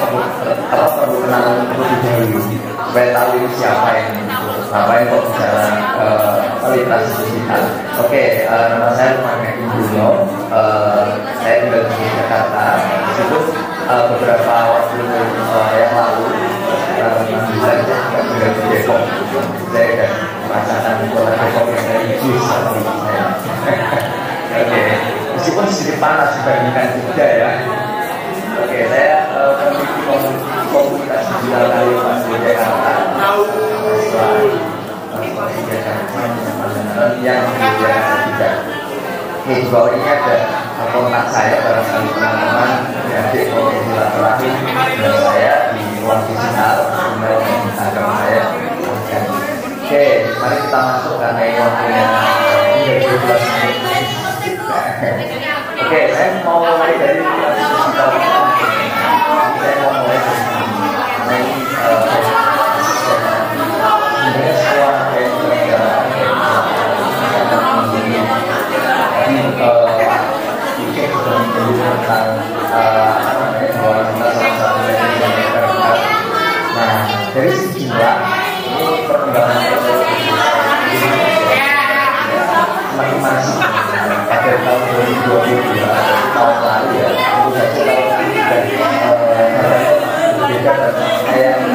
perlu kenalan terlebih dahulu supaya tahu ini siapa ini, ngapain kok bicara literasi digital. Oke, nama saya Lukman Bruno, saya tinggal di Jakarta. Meskipun beberapa waktu yang lalu saya tinggal di Depok, saya sudah merasakan kota Depok yang religius seperti saya. Oke, meskipun sedikit panas dibandingkan Jogja ya. Oke, saya memiliki komunitas digital kali di Jakarta. Yang di Jakarta juga. Oke, di bawah ini ada kontak saya barangkali teman-teman yang di komisi silaturahmi dan saya di ruang digital, email Instagram saya. Oke, mari kita masuk karena ini waktunya 12 menit. Oke, saya mau mulai dari digital. Saya mau mulai dari sebenarnya semua yang berjalan tentang bahwa kita sama-sama masyarakat. Nah, dari segi jumlah ini perkembangan semakin masif. Pada tahun 2022 tahun lalu ya, tentu saja tahun ini dari berbeda dan saya ini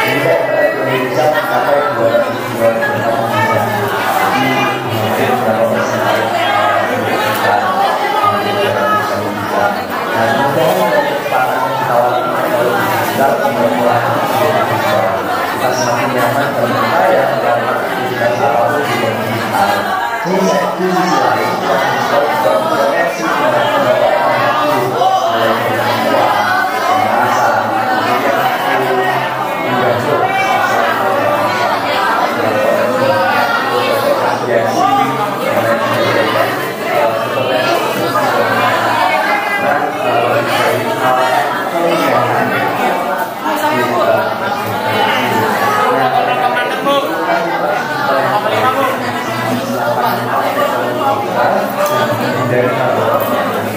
Indonesia mencapai 224 kita semakin nyaman dan percaya karena kita selalu di digital. Ini saya di sisi lain juga berkoneksi dengan pendapat mulai dari tua, bahasa, dari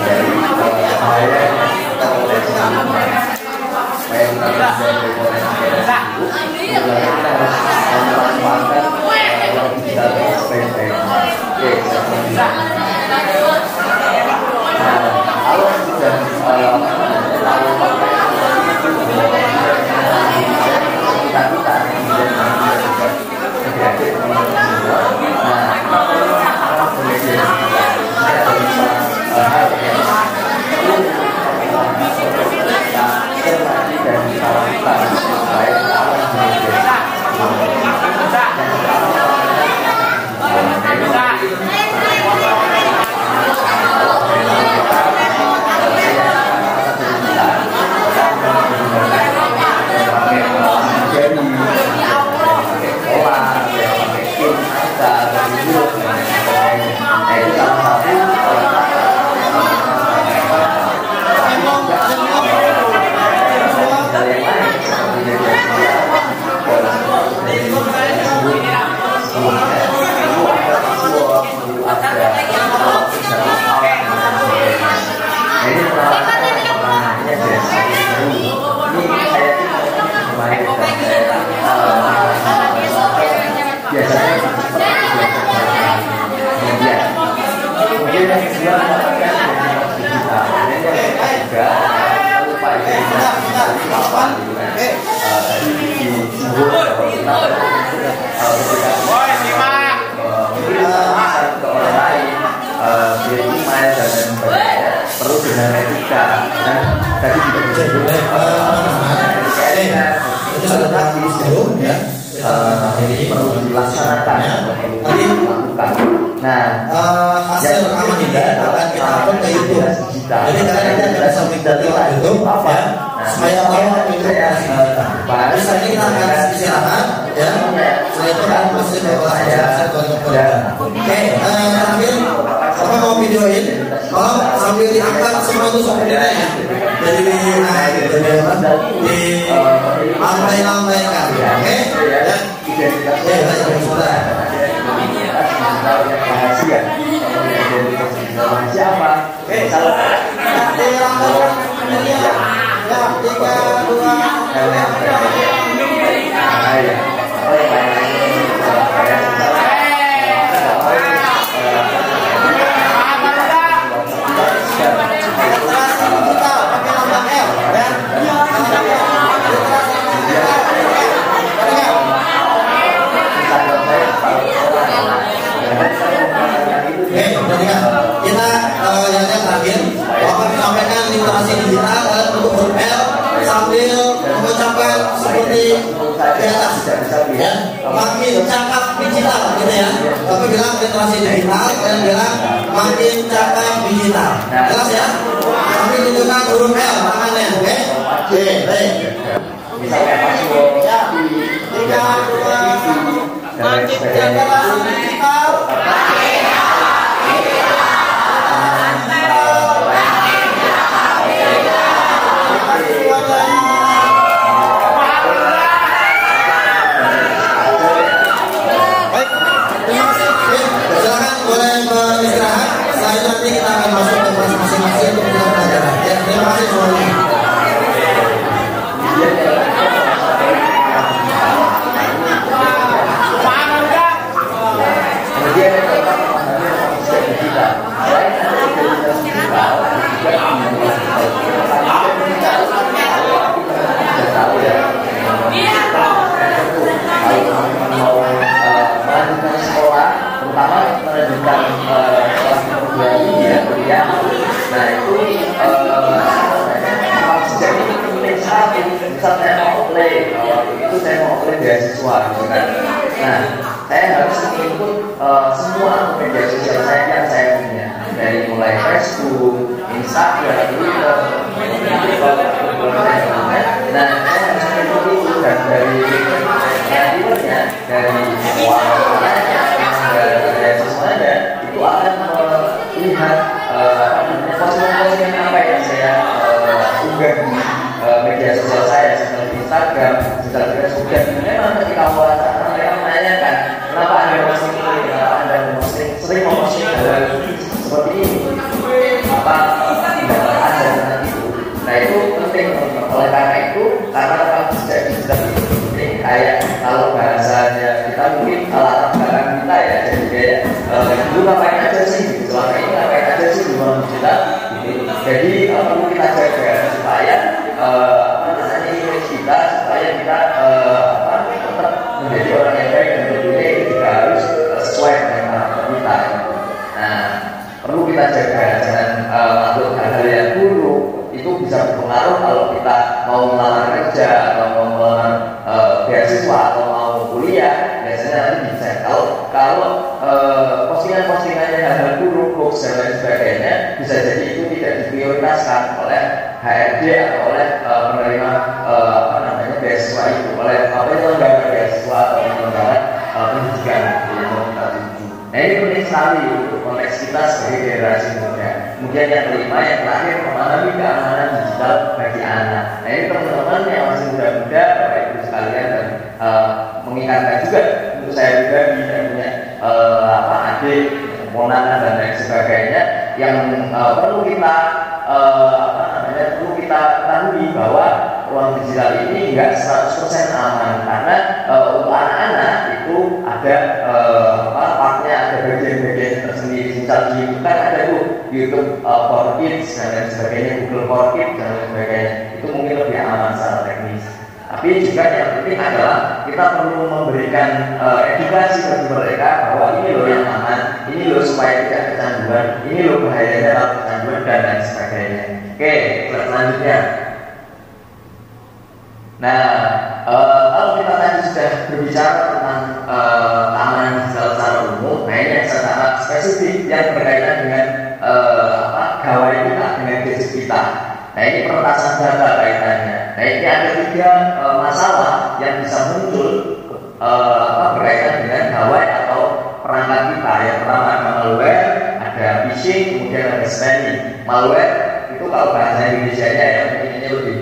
laksanakan, lakukan. Nah, hasil rekaman ini akan kita upload ke YouTube. Jadi kalian nanti akan bisa mengikuti YouTube apa? Supaya orang itu bahas ini kita akan istirahat, ya. Setelah itu kan masih Oke, terakhir apa mau videoin? Kalau sambil diangkat semua itu sepertinya ya. Jadi di lantai-lantaikan, oke? Ya. Siapa? Oke, salah. Kita yang terakhir akan sampaikan literasi digital dalam bentuk huruf L sambil mengucapkan seperti di atas, ya. Makin cakap digital, gitu ya. Tapi bilang literasi digital dan bilang makin cakap digital. Jelas ya? Sambil tunjukkan huruf L tangannya, oke? Oke, baik. Ya, 3, 2, 1. Makin cakap digital. Nanti kita akan masuk ke kelas masing-masing untuk kita pelajaran. Ya, terima kasih semuanya. Nah itu sejak itu penting sekali. Misal saya mau apply, itu saya mau apply beasiswa, gitu kan. Nah saya harus mengikut semua media sosial saya yang saya punya, dari mulai Facebook, Instagram, Twitter, nah saya harus mengikuti itu dan dari radionya, dari warnanya, dari semuanya itu akan melihat postingan apa yang saya unggah di media sosial saya seperti Instagram, seperti Facebook. Dan memang ketika wawancara mereka menanyakan kenapa anda posting ini, kenapa anda sering memposting hal seperti ini, apa pendapat anda tentang itu. Nah itu penting oleh karena itu, karena kalau sejak digital itu penting, kayak kalau bahasanya kita mungkin latar belakang kita ya, jadi kayak dulu ngapain aja sih, selama ini ngapain aja sih di ruang digital. Jadi perlu kita jaga supaya image kita, supaya kita tetap menjadi orang yang baik, dan tentunya itu juga harus sesuai dengan karakter kita. Nah perlu kita jaga, jangan melakukan hal-hal yang buruk. Itu bisa berpengaruh kalau kita mau melamar kerja atau mau melamar beasiswa atau mau kuliah. Biasanya nanti bisa kalau postingan-postingannya hal-hal buruk, hoax dan lain sebagainya, bisa jadi itu tidak diprioritaskan oleh HRD atau oleh penerima beasiswa itu, oleh lembaga beasiswa atau lembaga pendidikan yang mau kita tuju. Nah ini penting sekali untuk konteks kita sebagai generasi muda. Kemudian yang kelima, yang terakhir, memahami keamanan digital bagi anak. Nah ini teman-teman yang masih muda-muda, Bapak Ibu sekalian, dan mengingatkan juga untuk saya pribadi yang punya adik, ponakan dan lain sebagainya, yang perlu kita perlu kita ketahui bahwa ruang digital ini enggak 100% aman, karena untuk anak-anak itu ada partnya, ada bagian-bagian tersendiri. Misal di YouTube kan ada tuh YouTube for Kids dan lain sebagainya, Google for Kids dan lain sebagainya. Itu mungkin lebih aman secara teknis. Tapi juga yang penting adalah kita perlu memberikan edukasi bagi mereka bahwa ini loh yang aman, ini loh supaya tidak kecanduan, ini loh bahayanya kalau kecanduan dan lain sebagainya. Oke, selanjutnya. Nah, kalau kita tadi sudah berbicara tentang keamanan spesifik yang berkaitan dengan gawai kita, dengan gadget kita. Nah ini peretasan data kaitannya. Nah ini ada 3 masalah yang bisa muncul berkaitan dengan gawai atau perangkat kita. Yang pertama ada malware, ada phishing, kemudian ada spamming. Malware itu kalau bahasa Indonesia-nya ya mungkin ini lebih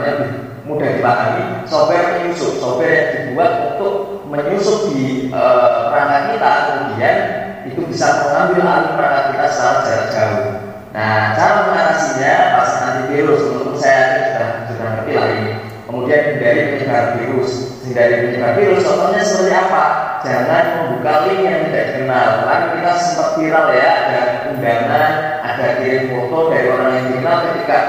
lebih mudah dipahami. Software penyusup, software yang dibuat untuk menyusup di perangkat kita, kemudian itu bisa mengambil alih perangkat kita secara jarak jauh. Nah, cara mengatasinya pasang antivirus, untuk saya sudah ngerti lah ini. Kemudian hindari penyebar virus. Hindari penyebar virus, contohnya seperti apa? Jangan membuka link yang tidak dikenal. Kan kita sempat viral ya, ada undangan, ada kirim foto dari orang yang dikenal, tidak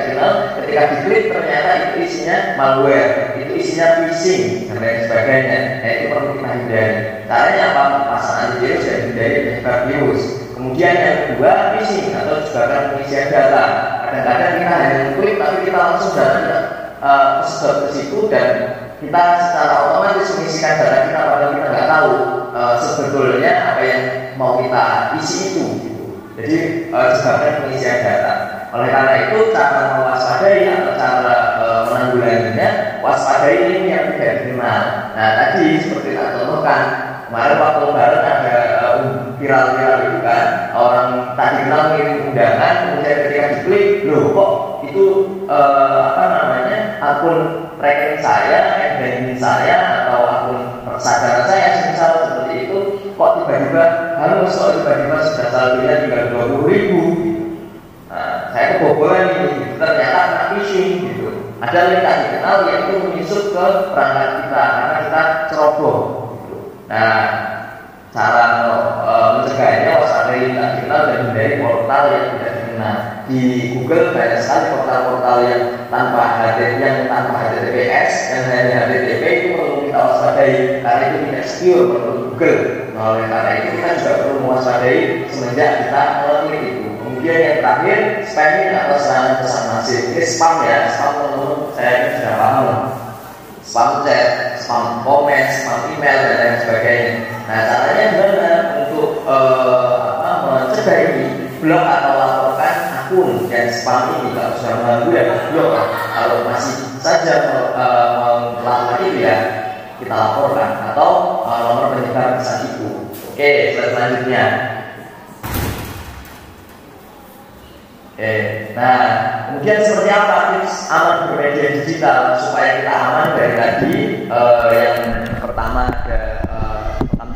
dikenal, ketika diklik ternyata itu isinya malware, itu isinya phishing dan lain sebagainya. Nah, itu perlu kita hindari. Caranya apa? Pasang antivirus dan hindari penyebar virus. Kemudian yang kedua, phishing atau jebakan pengisian data. Kadang-kadang kita hanya mengklik tapi kita langsung data kesedot ke situ dan kita secara otomatis mengisikan data kita padahal kita nggak tahu sebetulnya apa yang mau kita isi itu. Gitu. Jadi jebakan pengisian data. Oleh karena itu cara mewaspadai atau cara menanggulanginya, waspadai link yang tidak dikenal. Nah tadi seperti tak contohkan kemarin waktu lebaran ada viral-viral itu kan, orang tadi kenal ngirim undangan, kemudian ketika diklik, loh kok itu akun rekening saya, banking saya atau akun saudara saya misal seperti itu, kok tiba-tiba tiba-tiba sudah saldonya tinggal 20.000. Nah, saya kebobolan ini, ternyata kena phishing gitu. Ada link tak dikenal yaitu menyusup ke perangkat kita karena kita ceroboh. Gitu. Nah, cara mencegahnya waspadai tak dikenal dan hindari portal yang tidak dikenal. Di Google banyak sekali portal-portal yang tanpa HTTPS yang hanya HTTP itu perlu kita waspadai karena itu tidak secure menurut Google. Nah, oleh karena itu kita juga perlu mewaspadai semenjak kita mengklik itu. Kemudian yang terakhir, spamming atau serangan pesan masif. Ini spam ya, spam teman-teman saya sudah paham. Spam chat, spam komen, spam email dan lain sebagainya. Nah caranya gimana untuk mencegah ini? Blok atau laporkan akun dan spam ini. Kalau sudah mengganggu ya blok lah. Kalau masih saja melakukan itu ya kita laporkan atau nomor penyebar pesan itu. Oke, selanjutnya. Nah, kemudian seperti apa tips aman bermedia digital supaya kita aman dari tadi yang pertama ada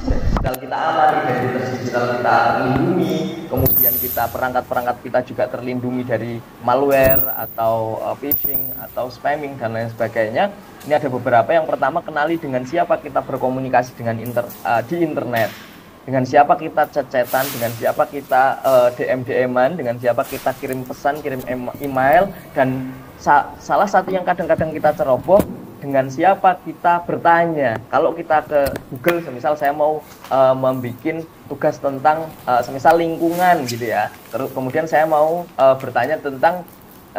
digital kita aman, identitas digital kita terlindungi, kemudian kita perangkat-perangkat kita juga terlindungi dari malware atau phishing atau spamming dan lain sebagainya. Ini ada beberapa. Yang pertama, kenali dengan siapa kita berkomunikasi dengan di internet. Dengan siapa kita chat-chatan, dengan siapa kita DM-an, dengan siapa kita kirim pesan, kirim email, dan salah satu yang kadang-kadang kita ceroboh, dengan siapa kita bertanya. Kalau kita ke Google, semisal saya mau membuat tugas tentang semisal lingkungan gitu ya, terus kemudian saya mau bertanya tentang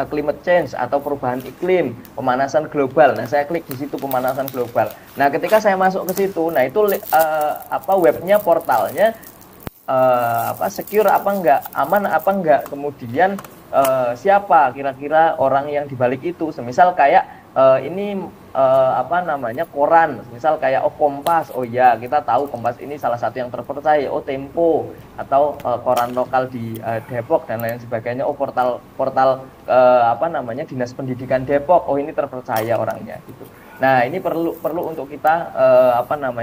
climate change atau perubahan iklim, pemanasan global. Nah, saya klik di situ pemanasan global. Nah, ketika saya masuk ke situ, nah itu webnya, portalnya secure apa enggak, aman apa enggak, kemudian siapa kira-kira orang yang dibalik itu. Semisal kayak koran, misal kayak Kompas. Oh ya, kita tahu Kompas ini salah satu yang terpercaya. Tempo atau koran lokal di Depok dan lain sebagainya. Portal Dinas Pendidikan Depok. Oh, ini terpercaya orangnya gitu. Nah, ini perlu untuk kita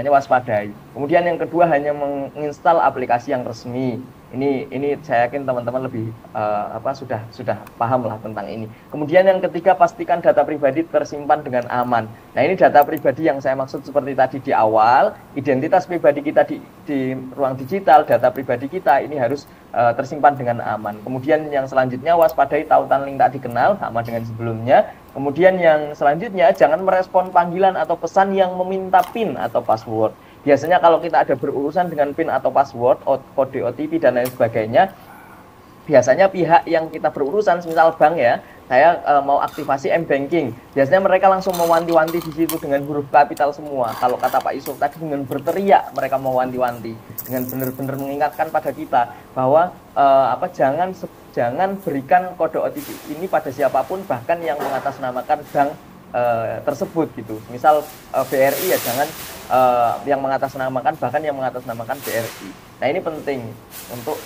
waspadai. Kemudian yang kedua, hanya menginstal aplikasi yang resmi. Ini saya yakin teman-teman lebih sudah paham lah tentang ini. Kemudian yang ketiga, pastikan data pribadi tersimpan dengan aman. Nah, ini data pribadi yang saya maksud seperti tadi di awal, identitas pribadi kita di ruang digital, data pribadi kita ini harus tersimpan dengan aman. Kemudian yang selanjutnya, waspadai tautan link tak dikenal, sama dengan sebelumnya. Kemudian yang selanjutnya, jangan merespon panggilan atau pesan yang meminta PIN atau password. Biasanya kalau kita ada berurusan dengan PIN atau password, kode OTP dan lain sebagainya, biasanya pihak yang kita berurusan, misal bank ya, saya mau aktivasi M-Banking. Biasanya mereka langsung mewanti-wanti di situ dengan huruf kapital semua. Kalau kata Pak Yusuf tadi, dengan berteriak mereka mewanti-wanti, dengan benar-benar mengingatkan pada kita bahwa jangan berikan kode OTP ini pada siapapun, bahkan yang mengatasnamakan bank tersebut gitu. Misal BRI ya jangan yang mengatasnamakan, bahkan yang mengatasnamakan BRI. Nah, ini penting untuk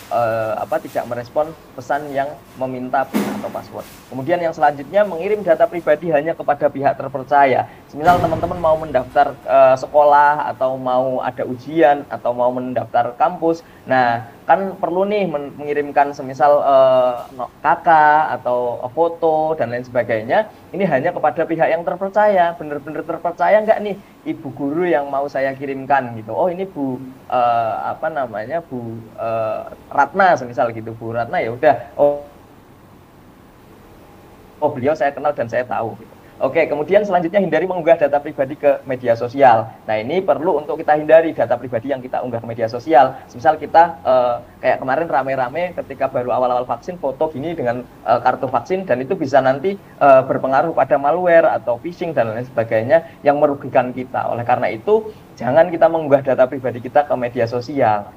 tidak merespon pesan yang meminta PIN atau password. Kemudian yang selanjutnya, mengirim data pribadi hanya kepada pihak terpercaya. Misal teman-teman mau mendaftar sekolah, atau mau ada ujian, atau mau mendaftar kampus. Nah, kan perlu nih mengirimkan semisal kakak atau foto dan lain sebagainya. Ini hanya kepada pihak yang terpercaya. Benar-benar terpercaya nggak nih ibu guru yang mau saya kirimkan gitu. Oh, ini Bu Bu Ratna semisal gitu. Bu Ratna ya udah. Oh beliau saya kenal dan saya tahu gitu. Oke, kemudian selanjutnya hindari mengunggah data pribadi ke media sosial. Nah, ini perlu untuk kita hindari data pribadi yang kita unggah ke media sosial. Misal kita kayak kemarin rame-rame ketika baru awal-awal vaksin, foto gini dengan kartu vaksin, dan itu bisa nanti berpengaruh pada malware atau phishing dan lain sebagainya yang merugikan kita. Oleh karena itu, jangan kita mengunggah data pribadi kita ke media sosial.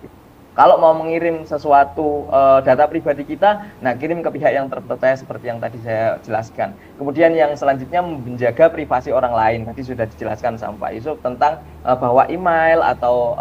Kalau mau mengirim sesuatu data pribadi kita, nah kirim ke pihak yang terpercaya seperti yang tadi saya jelaskan. Kemudian yang selanjutnya, menjaga privasi orang lain. Tadi sudah dijelaskan sama Pak Yusuf tentang bahwa email atau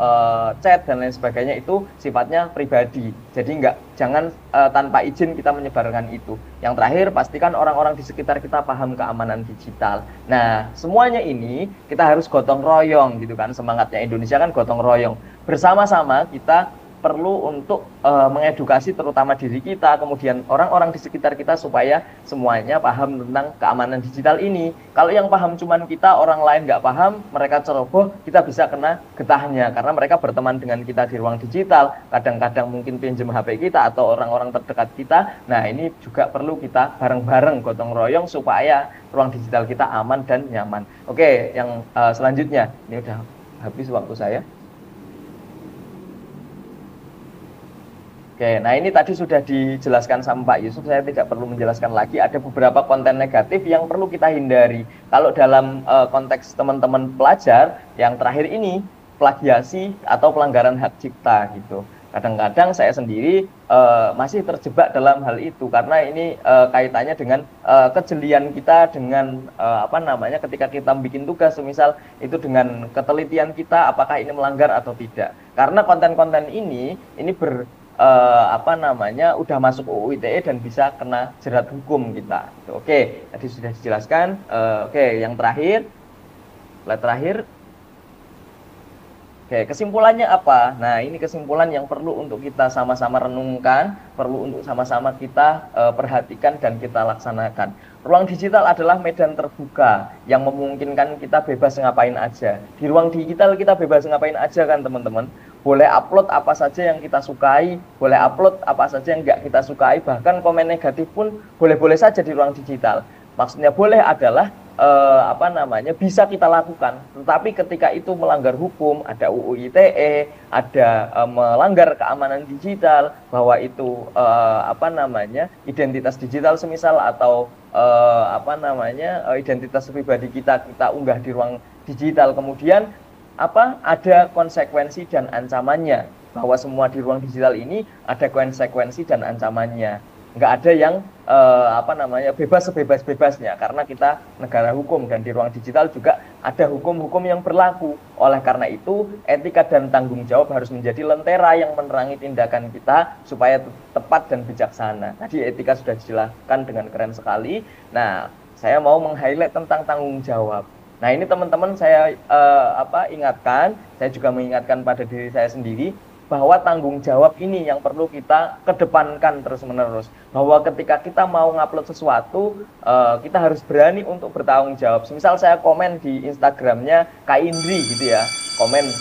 chat dan lain sebagainya itu sifatnya pribadi. Jadi jangan tanpa izin kita menyebarkan itu. Yang terakhir, pastikan orang-orang di sekitar kita paham keamanan digital. Nah, semuanya ini kita harus gotong royong gitu kan. Semangatnya Indonesia kan gotong royong. Bersama-sama kita perlu untuk mengedukasi terutama diri kita, kemudian orang-orang di sekitar kita supaya semuanya paham tentang keamanan digital ini. Kalau yang paham cuman kita, orang lain nggak paham, mereka ceroboh, kita bisa kena getahnya karena mereka berteman dengan kita di ruang digital. Kadang-kadang mungkin pinjam HP kita atau orang-orang terdekat kita. Nah, ini juga perlu kita bareng-bareng gotong royong supaya ruang digital kita aman dan nyaman. Oke, yang selanjutnya, ini udah habis waktu saya. Oke, nah ini tadi sudah dijelaskan sama Pak Yusuf, saya tidak perlu menjelaskan lagi. Ada beberapa konten negatif yang perlu kita hindari. Kalau dalam konteks teman-teman pelajar, yang terakhir ini, plagiasi atau pelanggaran hak cipta gitu. Kadang-kadang saya sendiri masih terjebak dalam hal itu, karena ini kaitannya dengan kejelian kita, dengan ketika kita bikin tugas, misal itu dengan ketelitian kita, apakah ini melanggar atau tidak. Karena konten-konten ini udah masuk UU ITE dan bisa kena jerat hukum kita. Oke, tadi sudah dijelaskan. Oke, yang terakhir, slide terakhir. Oke, kesimpulannya apa? Nah, ini kesimpulan yang perlu untuk kita sama-sama renungkan, perlu untuk sama-sama kita perhatikan dan kita laksanakan. Ruang digital adalah medan terbuka yang memungkinkan kita bebas ngapain aja. Di ruang digital kita bebas ngapain aja kan, teman-teman? Boleh upload apa saja yang kita sukai, boleh upload apa saja yang nggak kita sukai, bahkan komen negatif pun boleh-boleh saja di ruang digital. Maksudnya boleh adalah bisa kita lakukan, tetapi ketika itu melanggar hukum, ada UU ITE, ada melanggar keamanan digital, bahwa itu identitas digital semisal, atau identitas pribadi kita unggah di ruang digital, kemudian ada konsekuensi dan ancamannya, bahwa semua di ruang digital ini ada konsekuensi dan ancamannya. Nggak ada yang bebas sebebas-bebasnya, karena kita negara hukum dan di ruang digital juga ada hukum-hukum yang berlaku. Oleh karena itu, etika dan tanggung jawab harus menjadi lentera yang menerangi tindakan kita supaya tepat dan bijaksana. Tadi etika sudah dijelaskan dengan keren sekali. Nah, saya mau meng-highlight tentang tanggung jawab. Nah, ini teman-teman saya ingatkan, saya juga mengingatkan pada diri saya sendiri, bahwa tanggung jawab ini yang perlu kita kedepankan terus-menerus. Bahwa ketika kita mau ngupload sesuatu, kita harus berani untuk bertanggung jawab. Misal saya komen di Instagramnya Kak Indri gitu ya, komen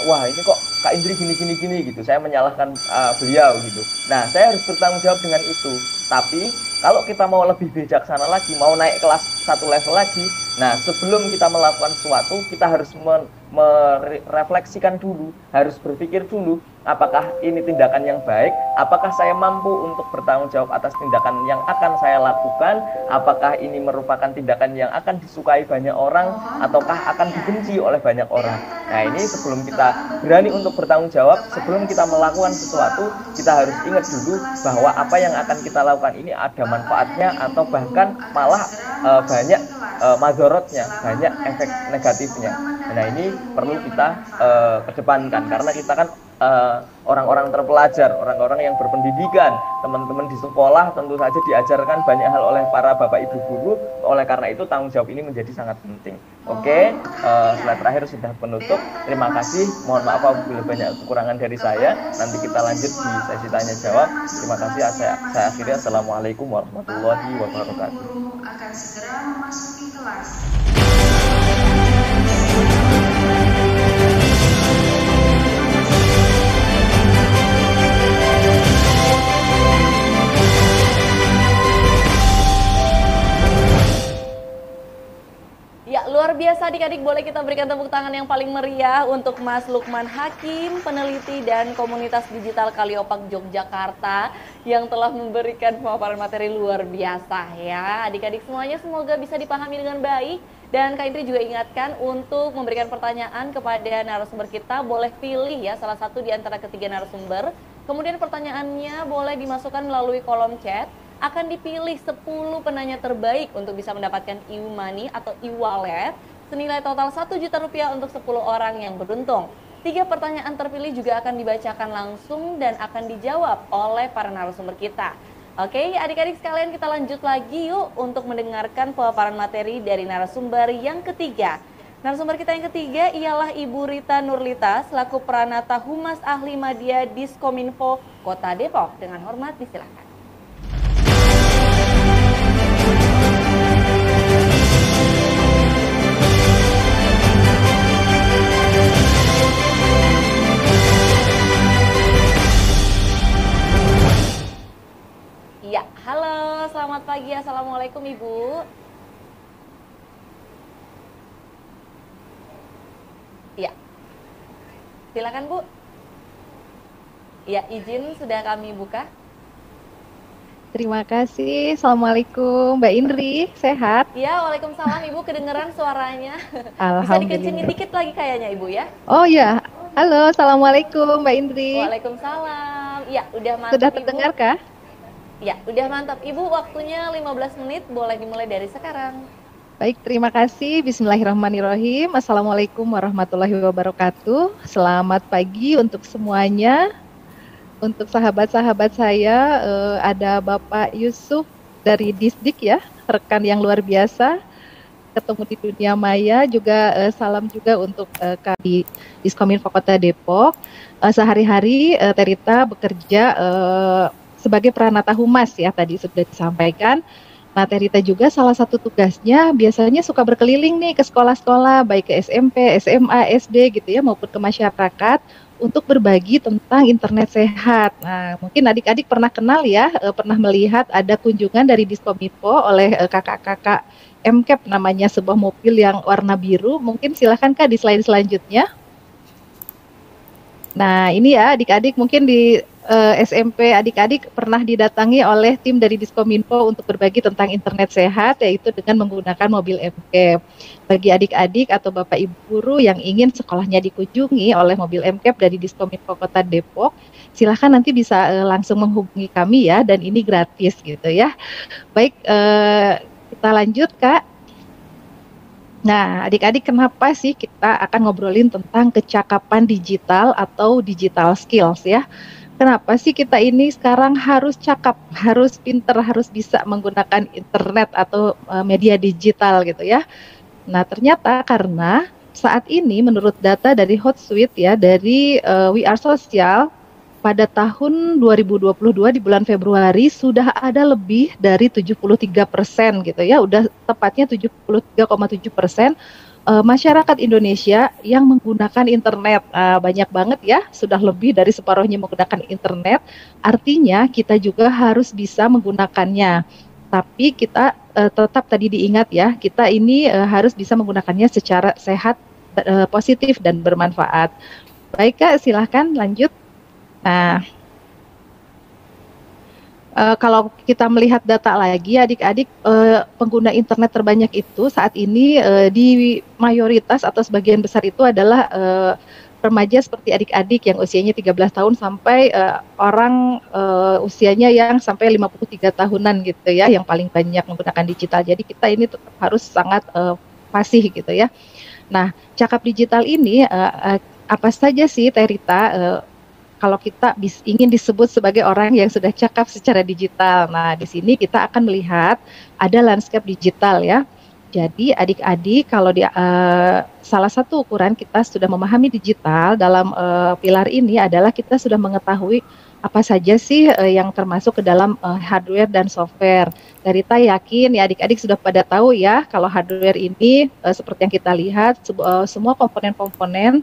wah ini kok Kak Indri gini gitu, saya menyalahkan beliau gitu. Nah, saya harus bertanggung jawab dengan itu. Tapi kalau kita mau lebih bijaksana lagi, mau naik kelas satu level lagi, nah sebelum kita melakukan sesuatu, kita harus merefleksikan dulu, harus berpikir dulu, apakah ini tindakan yang baik, apakah saya mampu untuk bertanggung jawab atas tindakan yang akan saya lakukan, apakah ini merupakan tindakan yang akan disukai banyak orang, ataukah akan dibenci oleh banyak orang. Nah, ini sebelum kita berani untuk bertanggung jawab, sebelum kita melakukan sesuatu, kita harus ingat dulu bahwa apa yang akan kita lakukan ini ada manfaatnya, atau bahkan malah banyak madorotnya, banyak efek negatifnya. Nah, ini perlu kita kedepankan, karena kita kan orang-orang terpelajar, orang-orang yang berpendidikan, teman-teman di sekolah tentu saja diajarkan banyak hal oleh para bapak ibu guru. Oleh karena itu tanggung jawab ini menjadi sangat penting. Oke, slide terakhir sudah penutup. Terima kasih, mohon maaf apabila banyak kekurangan dari saya. Nanti kita lanjut di sesi tanya jawab. Terima kasih, saya akhiri. Assalamualaikum warahmatullahi wabarakatuh. Akan segera memasuki kelas. Ya, luar biasa adik-adik, boleh kita berikan tepuk tangan yang paling meriah untuk Mas Lukman Hakim, peneliti dan komunitas digital Kaliopak Yogyakarta yang telah memberikan pemaparan materi luar biasa ya. Adik-adik semuanya semoga bisa dipahami dengan baik, dan Kak Indri juga ingatkan untuk memberikan pertanyaan kepada narasumber kita, boleh pilih ya salah satu di antara ketiga narasumber. Kemudian pertanyaannya boleh dimasukkan melalui kolom chat. Akan dipilih 10 penanya terbaik untuk bisa mendapatkan e-money atau e-wallet senilai total Rp1.000.000 untuk 10 orang yang beruntung. 3 pertanyaan terpilih juga akan dibacakan langsung dan akan dijawab oleh para narasumber kita. Oke, adik-adik sekalian, kita lanjut lagi yuk untuk mendengarkan pemaparan materi dari narasumber yang ketiga. Narasumber kita yang ketiga ialah Ibu Rita Nurlita selaku Pranata Humas Ahli Madya Diskominfo Kota Depok. Dengan hormat disilakan. Ya, halo, selamat pagi, assalamualaikum Ibu. Ya, silakan Bu. Ya, izin sudah kami buka. Terima kasih, assalamualaikum Mbak Indri, sehat? Ya, waalaikumsalam Ibu, kedengeran suaranya. Alhamdulillah. Bisa dikencengin dikit lagi kayaknya Ibu ya. Oh ya, halo, assalamualaikum Mbak Indri. Waalaikumsalam. Ya, udah mantap Sudah Ibu. terdengar kah? Ya, udah mantap. Ibu, waktunya 15 menit, boleh dimulai dari sekarang. Baik, terima kasih. Bismillahirrahmanirrahim. Assalamualaikum warahmatullahi wabarakatuh. Selamat pagi untuk semuanya. Untuk sahabat-sahabat saya, ada Bapak Yusuf dari Disdik ya, rekan yang luar biasa. Ketemu di dunia maya, juga salam juga untuk kami Diskominfo Kota Depok. Sehari-hari Terita bekerja sebagai Pranata Humas ya, tadi sudah disampaikan. Nah, Terita juga salah satu tugasnya biasanya suka berkeliling nih ke sekolah-sekolah, baik ke SMP, SMA, SD gitu ya, maupun ke masyarakat untuk berbagi tentang internet sehat. Nah, mungkin adik-adik pernah kenal ya, pernah melihat ada kunjungan dari Diskominfo oleh kakak-kakak MCAP, namanya sebuah mobil yang warna biru. Mungkin silahkan Kak di slide selanjutnya. Nah, ini ya adik-adik mungkin di SMP adik-adik pernah didatangi oleh tim dari Diskominfo untuk berbagi tentang internet sehat, yaitu dengan menggunakan mobil MCAP. Bagi adik-adik atau Bapak Ibu guru yang ingin sekolahnya dikunjungi oleh mobil MCAP dari Diskominfo Kota Depok, silahkan nanti bisa langsung menghubungi kami ya, dan ini gratis gitu ya. Baik, kita lanjut Kak. Nah, adik-adik, kenapa sih kita akan ngobrolin tentang kecakapan digital atau digital skills ya? Kenapa sih kita ini sekarang harus cakap, harus pinter, harus bisa menggunakan internet atau media digital gitu ya? Nah, ternyata karena saat ini menurut data dari Hotsuite ya, dari We Are Social, pada tahun 2022 di bulan Februari sudah ada lebih dari 73% gitu ya, udah tepatnya 73,7% masyarakat Indonesia yang menggunakan internet. Banyak banget ya, sudah lebih dari separuhnya menggunakan internet. Artinya kita juga harus bisa menggunakannya. Tapi kita tetap tadi diingat ya, kita ini harus bisa menggunakannya secara sehat positif dan bermanfaat. Baik Kak, silahkan lanjut. Nah, kalau kita melihat data lagi, adik-adik, pengguna internet terbanyak itu saat ini di mayoritas atau sebagian besar itu adalah remaja seperti adik-adik yang usianya 13 tahun sampai orang usianya yang sampai 53 tahunan gitu ya, yang paling banyak menggunakan digital. Jadi kita ini tetap harus sangat fasih gitu ya. Nah, cakap digital ini apa saja sih Terita? Kalau kita ingin disebut sebagai orang yang sudah cakap secara digital. Nah, di sini kita akan melihat ada landscape digital ya. Jadi adik-adik kalau di salah satu ukuran kita sudah memahami digital dalam pilar ini adalah kita sudah mengetahui apa saja sih yang termasuk ke dalam hardware dan software. Terita yakin ya adik-adik sudah pada tahu ya kalau hardware ini seperti yang kita lihat semua komponen-komponen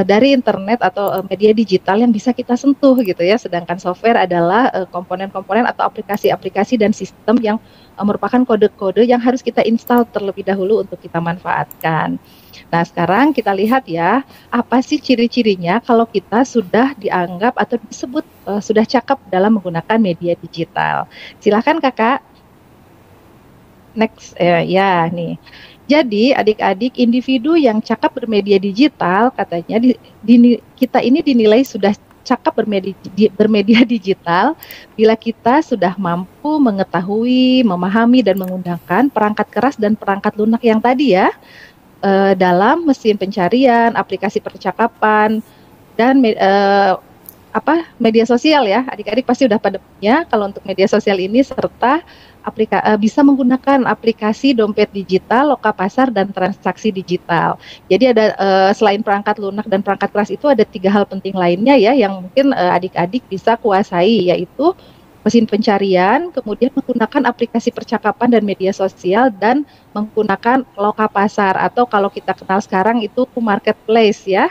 dari internet atau media digital yang bisa kita sentuh gitu ya. Sedangkan software adalah komponen-komponen atau aplikasi-aplikasi dan sistem yang merupakan kode-kode yang harus kita install terlebih dahulu untuk kita manfaatkan. Nah, sekarang kita lihat ya, apa sih ciri-cirinya kalau kita sudah dianggap atau disebut sudah cakap dalam menggunakan media digital. Silahkan Kakak. Next, ya nih. Jadi adik-adik individu yang cakap bermedia digital katanya kita ini dinilai sudah cakap bermedia digital bila kita sudah mampu mengetahui, memahami dan menggunakan perangkat keras dan perangkat lunak yang tadi ya dalam mesin pencarian, aplikasi percakapan dan media sosial ya. Adik-adik pasti udah pada punya kalau untuk media sosial ini serta bisa menggunakan aplikasi dompet digital, loka pasar, dan transaksi digital. Jadi ada selain perangkat lunak dan perangkat keras itu ada 3 hal penting lainnya ya yang mungkin adik-adik bisa kuasai, yaitu mesin pencarian, kemudian menggunakan aplikasi percakapan dan media sosial, dan menggunakan loka pasar atau kalau kita kenal sekarang itu marketplace ya.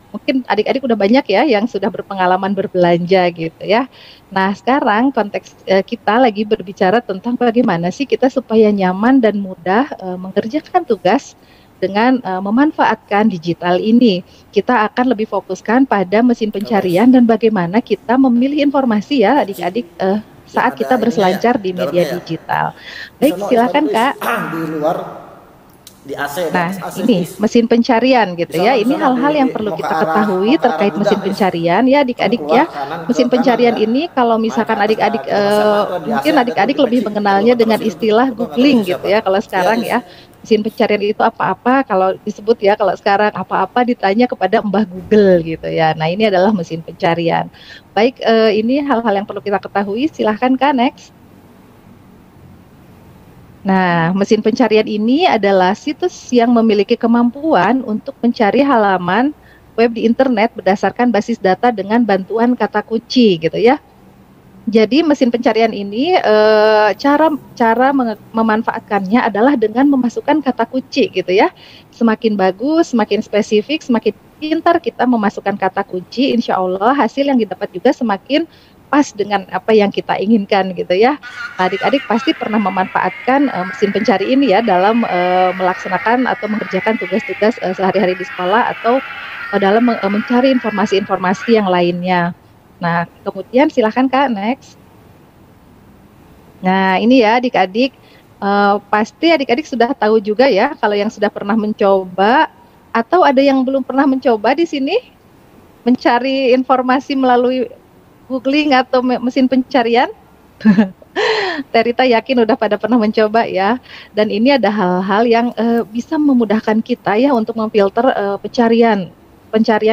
Mungkin adik-adik udah banyak ya yang sudah berpengalaman berbelanja gitu ya. Nah, sekarang konteks kita lagi berbicara tentang bagaimana sih kita supaya nyaman dan mudah mengerjakan tugas dengan memanfaatkan digital ini. Kita akan lebih fokuskan pada mesin pencarian dan bagaimana kita memilih informasi ya adik-adik saat kita berselancar di media digital. Baik, silakan Kak. Di luar di AC. Nah, ini mesin pencarian gitu ya. Ini hal-hal yang perlu kita ketahui terkait mesin pencarian ya adik-adik ya. Mesin pencarian ini kalau misalkan adik-adik mungkin adik-adik lebih mengenalnya dengan istilah googling gitu ya. Kalau sekarang ya mesin pencarian itu apa-apa kalau disebut ya, kalau sekarang apa-apa ditanya kepada Mbah Google gitu ya. Nah, ini adalah mesin pencarian. Baik, ini hal-hal yang perlu kita ketahui. Silahkan Kak, next. Nah, mesin pencarian ini adalah situs yang memiliki kemampuan untuk mencari halaman web di internet berdasarkan basis data dengan bantuan kata kunci gitu ya. Jadi mesin pencarian ini cara memanfaatkannya adalah dengan memasukkan kata kunci gitu ya. Semakin bagus, semakin spesifik, semakin pintar kita memasukkan kata kunci, insya Allah hasil yang didapat juga semakin pas dengan apa yang kita inginkan gitu ya. Adik-adik pasti pernah memanfaatkan mesin pencari ini ya dalam melaksanakan atau mengerjakan tugas-tugas sehari-hari di sekolah atau dalam mencari informasi-informasi yang lainnya. Nah, kemudian silahkan Kak, next. Nah, ini ya adik-adik, pasti adik-adik sudah tahu juga ya kalau yang sudah pernah mencoba atau ada yang belum pernah mencoba di sini mencari informasi melalui googling atau mesin pencarian. Terita yakin udah pada pernah mencoba ya. Dan ini ada hal-hal yang bisa memudahkan kita ya untuk memfilter pencarian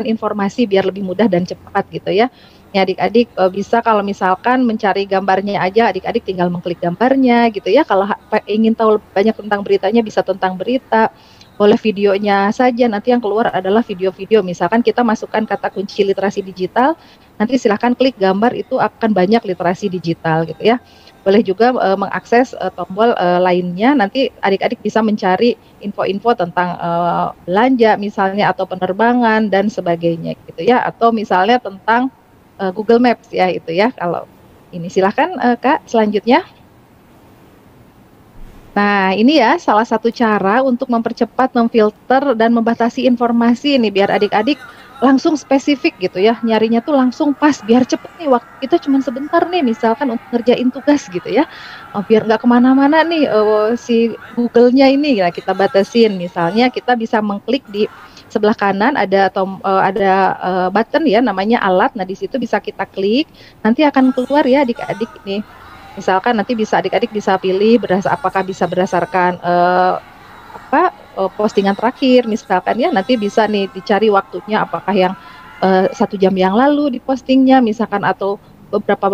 informasi biar lebih mudah dan cepat gitu ya. Ya adik-adik bisa kalau misalkan mencari gambarnya aja, adik-adik tinggal mengklik gambarnya gitu ya. Kalau ingin tahu banyak tentang beritanya bisa tentang berita. Boleh videonya saja, nanti yang keluar adalah video-video. Misalkan kita masukkan kata kunci literasi digital, nanti silahkan klik gambar, itu akan banyak literasi digital gitu ya. Boleh juga mengakses tombol lainnya, nanti adik-adik bisa mencari info-info tentang belanja misalnya atau penerbangan dan sebagainya gitu ya. Atau misalnya tentang Google Maps ya itu ya. Kalau ini silahkan Kak selanjutnya. Nah, ini ya salah satu cara untuk mempercepat, memfilter, dan membatasi informasi nih biar adik-adik langsung spesifik gitu ya. Nyarinya tuh langsung pas biar cepet nih waktu kita cuma sebentar nih misalkan untuk ngerjain tugas gitu ya. Biar nggak kemana-mana nih si Google-nya ini ya kita batasin. Misalnya kita bisa mengklik di sebelah kanan ada button ya namanya alat. Nah, di situ bisa kita klik. Nanti akan keluar ya adik-adik ini. Misalkan nanti adik-adik bisa pilih apakah bisa berdasarkan postingan terakhir misalkan ya, nanti bisa nih dicari waktunya apakah yang 1 jam yang lalu di postingnya misalkan atau beberapa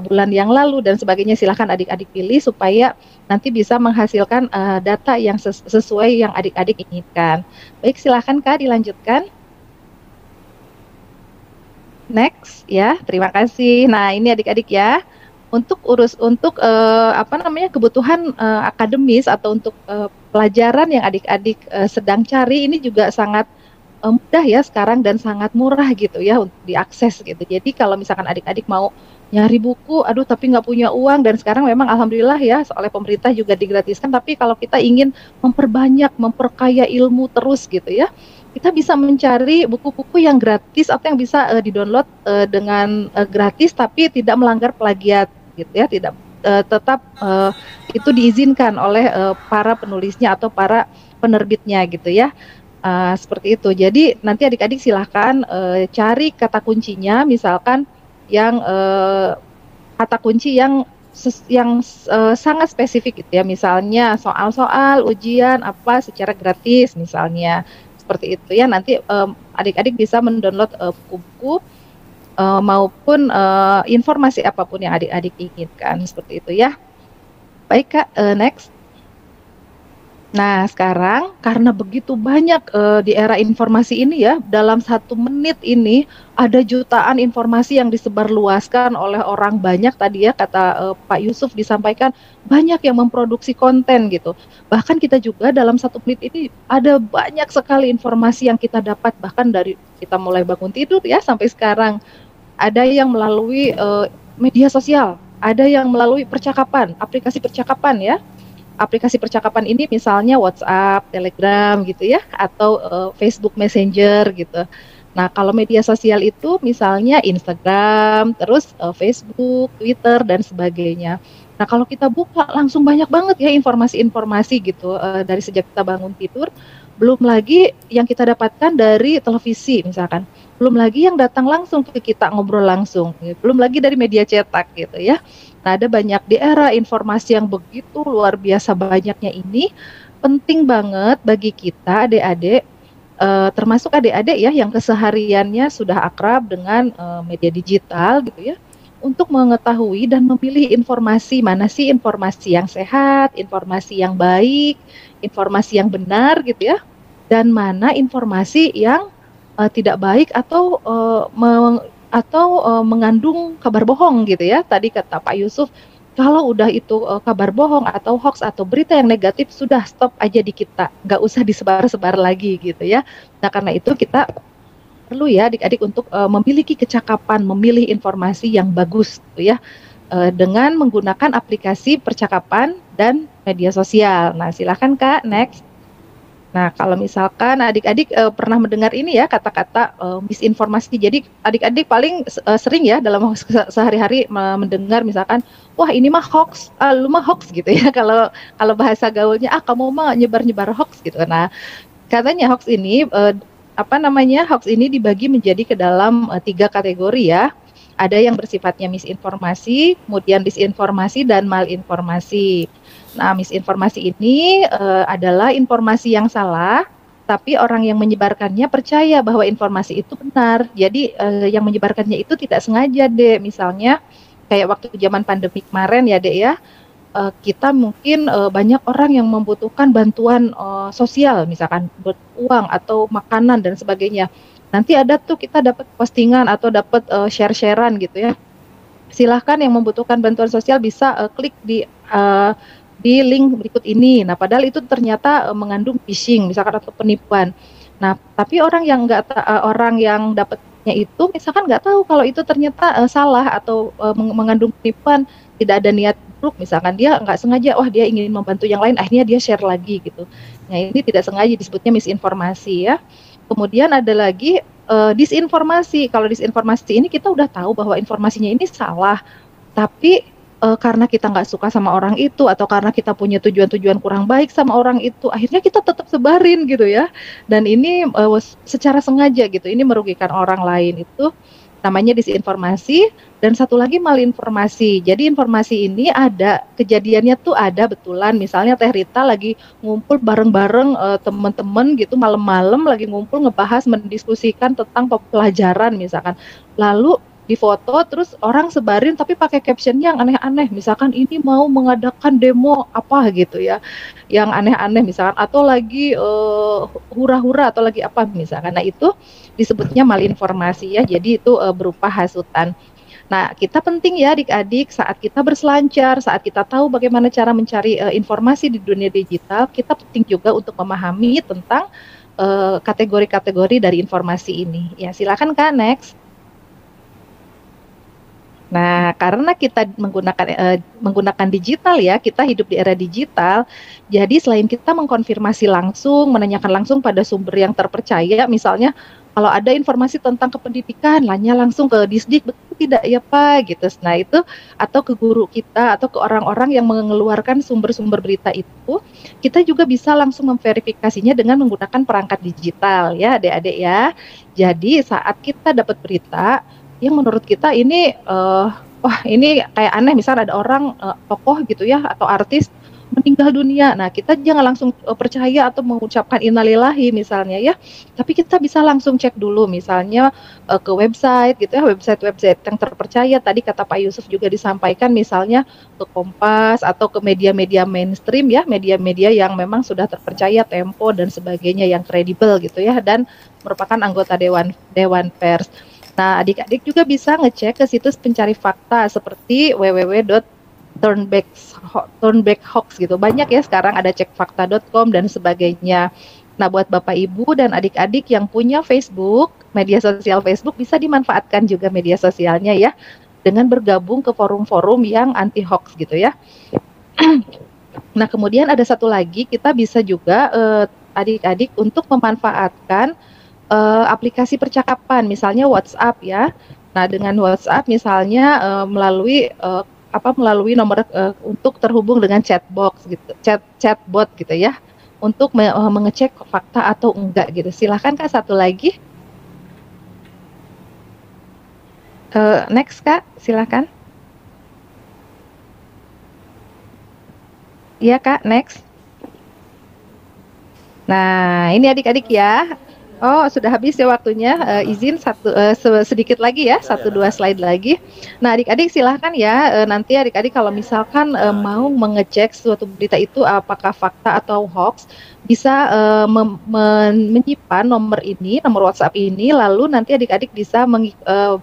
bulan yang lalu dan sebagainya. Silahkan adik-adik pilih supaya nanti bisa menghasilkan data yang sesuai yang adik-adik inginkan. Baik, silahkan Kak dilanjutkan. Next ya, terima kasih. Nah, ini adik-adik ya. Untuk kebutuhan akademis atau untuk pelajaran yang adik-adik sedang cari ini juga sangat mudah ya sekarang dan sangat murah gitu ya untuk diakses gitu. Jadi kalau misalkan adik-adik mau nyari buku, aduh tapi nggak punya uang, dan sekarang memang alhamdulillah ya oleh pemerintah juga digratiskan, tapi kalau kita ingin memperkaya ilmu terus gitu ya, kita bisa mencari buku-buku yang gratis atau yang bisa di-download dengan gratis tapi tidak melanggar plagiat gitu ya, tetap itu diizinkan oleh para penulisnya atau para penerbitnya gitu ya. Seperti itu. Jadi nanti adik-adik silahkan cari kata kuncinya, misalkan yang kata kunci yang sangat spesifik gitu ya, misalnya soal-soal ujian apa secara gratis misalnya, seperti itu ya. Nanti adik-adik bisa mendownload buku-buku maupun informasi apapun yang adik-adik inginkan, seperti itu ya. Baik Kak, next. Nah, sekarang karena begitu banyak di era informasi ini ya, dalam 1 menit ini ada jutaan informasi yang disebarluaskan oleh orang banyak tadi ya, kata Pak Yusuf disampaikan banyak yang memproduksi konten gitu. Bahkan kita juga dalam 1 menit ini ada banyak sekali informasi yang kita dapat, bahkan dari kita mulai bangun tidur ya sampai sekarang. Ada yang melalui media sosial, ada yang melalui percakapan, aplikasi percakapan ya. Aplikasi percakapan ini misalnya WhatsApp, Telegram gitu ya, atau Facebook Messenger gitu. Nah, kalau media sosial itu misalnya Instagram, terus Facebook, Twitter, dan sebagainya. Nah, kalau kita buka langsung banyak banget ya informasi-informasi gitu dari sejak kita bangun tidur. Belum lagi yang kita dapatkan dari televisi misalkan. Belum lagi yang datang langsung ke kita ngobrol langsung. Belum lagi dari media cetak gitu ya. Nah, ada banyak di era informasi yang begitu luar biasa banyaknya ini, penting banget bagi kita adik-adik, termasuk adik-adik ya yang kesehariannya sudah akrab dengan media digital gitu ya, untuk mengetahui dan memilih informasi mana sih informasi yang sehat, informasi yang baik, informasi yang benar gitu ya, dan mana informasi yang tidak baik atau mengandung kabar bohong gitu ya. Tadi kata Pak Yusuf, kalau udah itu kabar bohong atau hoax atau berita yang negatif, sudah stop aja di kita, nggak usah disebar-sebar lagi gitu ya. Nah, karena itu kita perlu ya adik-adik untuk memiliki kecakapan memilih informasi yang bagus gitu ya, dengan menggunakan aplikasi percakapan dan media sosial. Nah, silakan Kak, next. Nah, kalau misalkan adik-adik pernah mendengar ini ya kata-kata misinformasi, jadi adik-adik paling sering ya dalam sehari-hari mendengar misalkan, wah ini mah hoax, lu mah hoax gitu ya. Kalau bahasa gaulnya, kamu mah nyebar-nyebar hoax gitu. Nah, katanya hoax ini hoax ini dibagi menjadi ke dalam 3 kategori ya. Ada yang bersifatnya misinformasi, kemudian disinformasi dan malinformasi. Nah, misinformasi ini adalah informasi yang salah, tapi orang yang menyebarkannya percaya bahwa informasi itu benar. Jadi yang menyebarkannya itu tidak sengaja, Dek. Misalnya kayak waktu zaman pandemi kemarin ya, Dek ya. Kita mungkin banyak orang yang membutuhkan bantuan sosial, misalkan uang atau makanan dan sebagainya. Nanti ada tuh kita dapat postingan atau dapat share-sharean gitu ya. Silahkan yang membutuhkan bantuan sosial bisa klik di link berikut ini. Nah, padahal itu ternyata mengandung phishing misalkan atau penipuan. Nah, tapi orang yang dapatnya itu misalkan nggak tahu kalau itu ternyata salah atau mengandung penipuan, tidak ada niat grup, misalkan dia nggak sengaja, wah dia ingin membantu yang lain, akhirnya dia share lagi gitu. Nah ini tidak sengaja disebutnya misinformasi ya. Kemudian ada lagi disinformasi. Kalau disinformasi ini kita udah tahu bahwa informasinya ini salah, tapi karena kita nggak suka sama orang itu atau karena kita punya tujuan-tujuan kurang baik sama orang itu, akhirnya kita tetap sebarin gitu ya. Dan ini secara sengaja gitu, ini merugikan orang lain, itu namanya disinformasi. Dan satu lagi malinformasi. Jadi informasi ini ada, kejadiannya tuh ada betulan. Misalnya Teh Rita lagi ngumpul bareng-bareng teman-teman gitu, malam-malam lagi ngumpul ngebahas, mendiskusikan tentang pelajaran misalkan. Lalu difoto terus orang sebarin tapi pakai caption yang aneh-aneh, misalkan ini mau mengadakan demo apa gitu ya, yang aneh-aneh misalkan, atau lagi hura-hura atau lagi apa misalkan. Nah itu disebutnya malinformasi ya, jadi itu berupa hasutan. Nah kita penting ya adik-adik, saat kita berselancar, saat kita tahu bagaimana cara mencari informasi di dunia digital, kita penting juga untuk memahami tentang kategori-kategori dari informasi ini. Ya silakan Kak, next. Nah, karena kita menggunakan digital ya, kita hidup di era digital. Jadi selain kita mengkonfirmasi langsung, menanyakan langsung pada sumber yang terpercaya, misalnya kalau ada informasi tentang kependidikan, nanya langsung ke Disdik, betul tidak ya Pak, gitu. Nah itu, atau ke guru kita, atau ke orang-orang yang mengeluarkan sumber-sumber berita itu, kita juga bisa langsung memverifikasinya dengan menggunakan perangkat digital ya, adik-adik ya. Jadi saat kita dapat berita yang menurut kita ini wah ini kayak aneh, misalnya ada orang tokoh gitu ya atau artis meninggal dunia, nah kita jangan langsung percaya atau mengucapkan innalillahi misalnya ya, tapi kita bisa langsung cek dulu misalnya ke website gitu ya, website yang terpercaya. Tadi kata Pak Yusuf juga disampaikan, misalnya ke Kompas atau ke media-media mainstream ya, media-media yang memang sudah terpercaya, Tempo dan sebagainya yang kredibel gitu ya, dan merupakan anggota Dewan Pers. Nah, adik-adik juga bisa ngecek ke situs pencari fakta seperti www.turnbackhoax gitu. Banyak ya sekarang, ada cekfakta.com dan sebagainya. Nah, buat Bapak Ibu dan adik-adik yang punya Facebook, media sosial Facebook, bisa dimanfaatkan juga media sosialnya ya, dengan bergabung ke forum-forum yang anti hoax gitu ya. Nah, kemudian ada satu lagi, kita bisa juga adik-adik untuk memanfaatkan aplikasi percakapan, misalnya WhatsApp ya. Nah dengan WhatsApp misalnya melalui nomor untuk terhubung dengan chatbox gitu, chatbot gitu ya, untuk mengecek fakta atau enggak gitu. Silahkan Kak, satu lagi. Next Kak, silahkan. Iya Kak, next. Nah ini adik-adik ya. Oh, sudah habis ya waktunya. Izin sedikit lagi ya, 1-2 slide lagi. Nah, adik-adik silahkan ya. Nanti adik-adik kalau misalkan mau mengecek suatu berita itu apakah fakta atau hoax, bisa menyimpan nomor WhatsApp ini, lalu nanti adik-adik bisa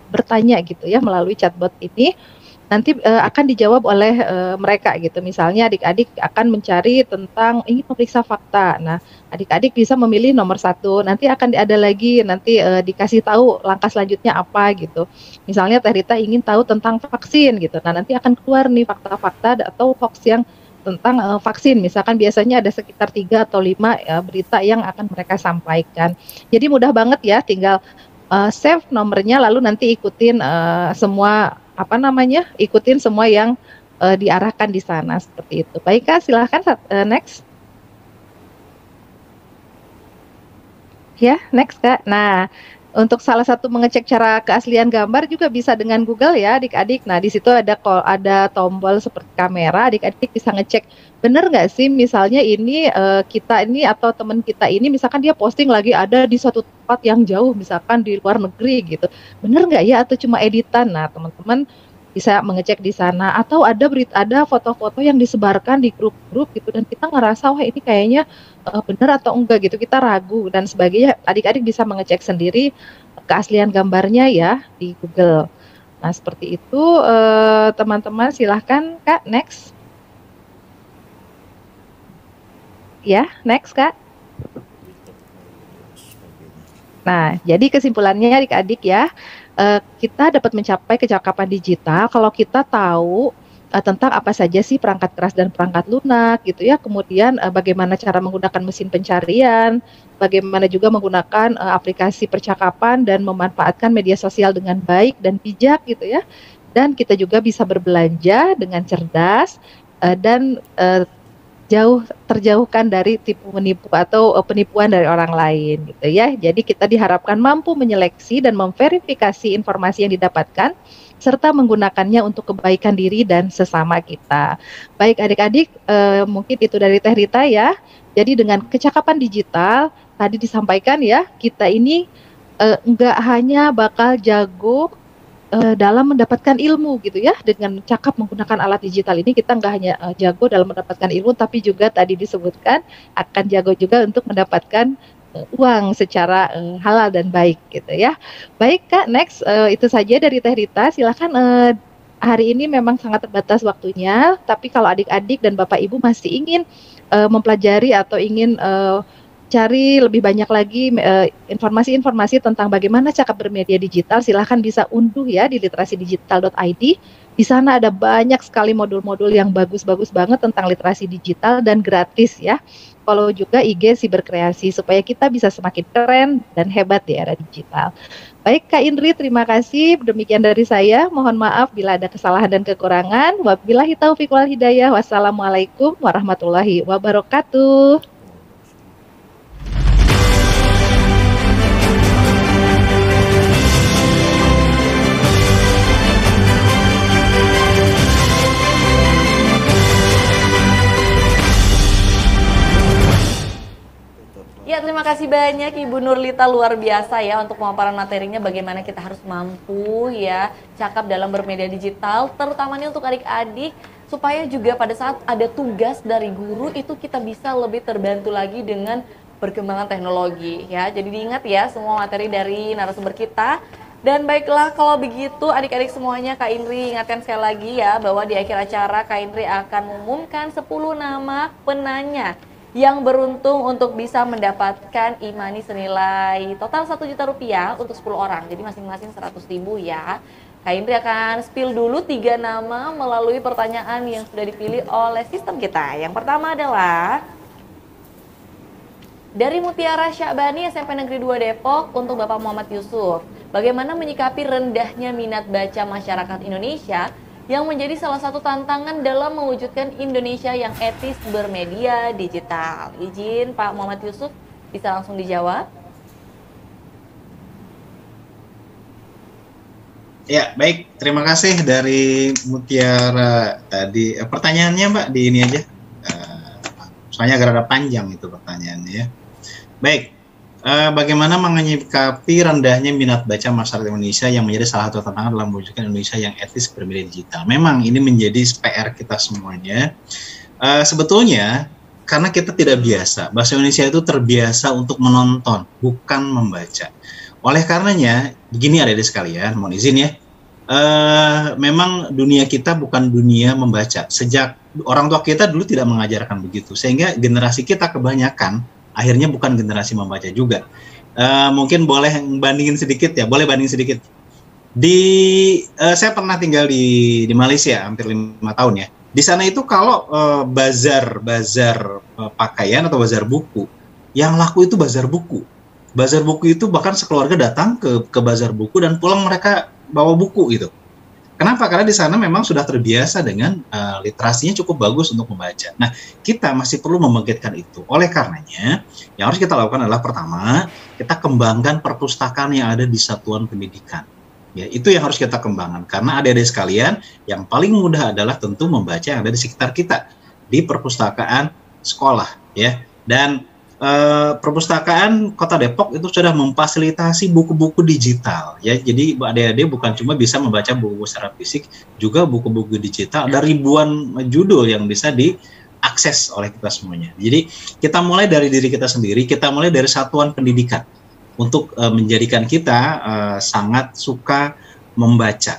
bertanya gitu ya melalui chatbot ini. Nanti akan dijawab oleh mereka gitu. Misalnya adik-adik akan mencari tentang ingin memeriksa fakta. Nah, adik-adik bisa memilih nomor 1. Nanti akan ada lagi, nanti dikasih tahu langkah selanjutnya apa gitu. Misalnya Teh Rita ingin tahu tentang vaksin gitu. Nah, nanti akan keluar nih fakta-fakta atau hoax yang tentang vaksin. Misalkan biasanya ada sekitar 3 atau 5 berita yang akan mereka sampaikan. Jadi mudah banget ya, tinggal save nomornya, lalu nanti ikutin ikutin semua yang diarahkan di sana, seperti itu. Baik Kak, silahkan next. Ya, next Kak. Nah, untuk salah satu mengecek cara keaslian gambar juga bisa dengan Google ya adik-adik. Nah, di situ ada tombol seperti kamera, adik-adik bisa ngecek bener nggak sih misalnya ini kita ini atau teman kita ini, misalkan dia posting lagi ada di suatu tempat yang jauh, misalkan di luar negeri gitu. Bener nggak ya atau cuma editan? Nah, teman-teman bisa mengecek di sana. Atau ada foto-foto yang disebarkan di grup-grup gitu dan kita ngerasa wah ini kayaknya benar atau enggak gitu, kita ragu dan sebagainya. Adik-adik bisa mengecek sendiri keaslian gambarnya ya di Google. Nah seperti itu teman-teman, silahkan Kak, next. Ya, next Kak. Nah, jadi kesimpulannya adik-adik ya, kita dapat mencapai kecakapan digital kalau kita tahu tentang apa saja sih perangkat keras dan perangkat lunak gitu ya. Kemudian bagaimana cara menggunakan mesin pencarian, bagaimana juga menggunakan aplikasi percakapan dan memanfaatkan media sosial dengan baik dan bijak gitu ya. Dan kita juga bisa berbelanja dengan cerdas dan terjauhkan dari tipu menipu atau penipuan dari orang lain gitu ya. Jadi kita diharapkan mampu menyeleksi dan memverifikasi informasi yang didapatkan serta menggunakannya untuk kebaikan diri dan sesama kita. Baik adik-adik, mungkin itu dari Teh Rita ya. Jadi dengan kecakapan digital, tadi disampaikan ya, kita ini enggak hanya bakal jago dalam mendapatkan ilmu gitu ya. Dengan cakap menggunakan alat digital ini, kita enggak hanya jago dalam mendapatkan ilmu, tapi juga tadi disebutkan akan jago juga untuk mendapatkan uang secara halal dan baik gitu ya. Baik Kak, next itu saja dari Teh Rita. Silakan, hari ini memang sangat terbatas waktunya, tapi kalau adik-adik dan Bapak Ibu masih ingin mempelajari atau ingin cari lebih banyak lagi informasi-informasi tentang bagaimana cakap bermedia digital, silakan bisa unduh ya di literasidigital.id. Di sana ada banyak sekali modul-modul yang bagus-bagus banget tentang literasi digital dan gratis ya. Follow juga IG Siberkreasi supaya kita bisa semakin keren dan hebat di era digital. Baik Kak Indri, terima kasih. Demikian dari saya. Mohon maaf bila ada kesalahan dan kekurangan. Wabillahi taufiq wal hidayah. Wassalamualaikum warahmatullahi wabarakatuh. Ya, terima kasih banyak Ibu Nurlita, luar biasa ya untuk pemaparan materinya bagaimana kita harus mampu ya cakap dalam bermedia digital, terutamanya untuk adik-adik supaya juga pada saat ada tugas dari guru itu kita bisa lebih terbantu lagi dengan perkembangan teknologi ya. Jadi diingat ya semua materi dari narasumber kita. Dan baiklah kalau begitu adik-adik semuanya, Kak Indri ingatkan sekali lagi ya bahwa di akhir acara Kak Indri akan mengumumkan 10 nama penanya yang beruntung untuk bisa mendapatkan e-money senilai total Rp1.000.000 untuk 10 orang. Jadi masing-masing 100.000 ya. Kak Indri akan spill dulu 3 nama melalui pertanyaan yang sudah dipilih oleh sistem kita. Yang pertama adalah dari Mutiara Syabani SMP Negeri 2 Depok untuk Bapak Muhammad Yusuf. Bagaimana menyikapi rendahnya minat baca masyarakat Indonesia yang menjadi salah satu tantangan dalam mewujudkan Indonesia yang etis bermedia digital? Izin Pak Muhammad Yusuf bisa langsung dijawab. Ya, baik. Terima kasih dari Mutiara tadi. Pertanyaannya Mbak di ini aja. Soalnya agak rada panjang itu pertanyaannya ya. Baik. Bagaimana menyikapi rendahnya minat baca masyarakat Indonesia yang menjadi salah satu tantangan dalam mewujudkan Indonesia yang etis bermedia digital? Memang ini menjadi PR kita semuanya. Sebetulnya karena kita tidak biasa, bahasa Indonesia itu terbiasa untuk menonton, bukan membaca. Oleh karenanya, begini adik-adik sekalian, mohon izin ya, memang dunia kita bukan dunia membaca. Sejak orang tua kita dulu tidak mengajarkan begitu, sehingga generasi kita kebanyakan akhirnya bukan generasi membaca juga. Mungkin boleh bandingin sedikit ya, boleh banding sedikit. Saya pernah tinggal di Malaysia hampir 5 tahun ya. Di sana itu kalau bazar pakaian atau bazar buku, yang laku itu bazar buku. Bazar buku itu bahkan sekeluarga datang ke bazar buku dan pulang mereka bawa buku gitu. Kenapa? Karena di sana memang sudah terbiasa dengan literasinya cukup bagus untuk membaca. Nah, kita masih perlu membangkitkan itu. Oleh karenanya, yang harus kita lakukan adalah pertama, kita kembangkan perpustakaan yang ada di satuan pendidikan. Ya, itu yang harus kita kembangkan. Karena adik-adik sekalian, yang paling mudah adalah tentu membaca yang ada di sekitar kita, di perpustakaan sekolah. Ya. Dan perpustakaan Kota Depok itu sudah memfasilitasi buku-buku digital ya. Jadi adik-adik bukan cuma bisa membaca buku secara fisik, juga buku-buku digital. Ada ribuan judul yang bisa diakses oleh kita semuanya. Jadi kita mulai dari diri kita sendiri, kita mulai dari satuan pendidikan untuk menjadikan kita sangat suka membaca.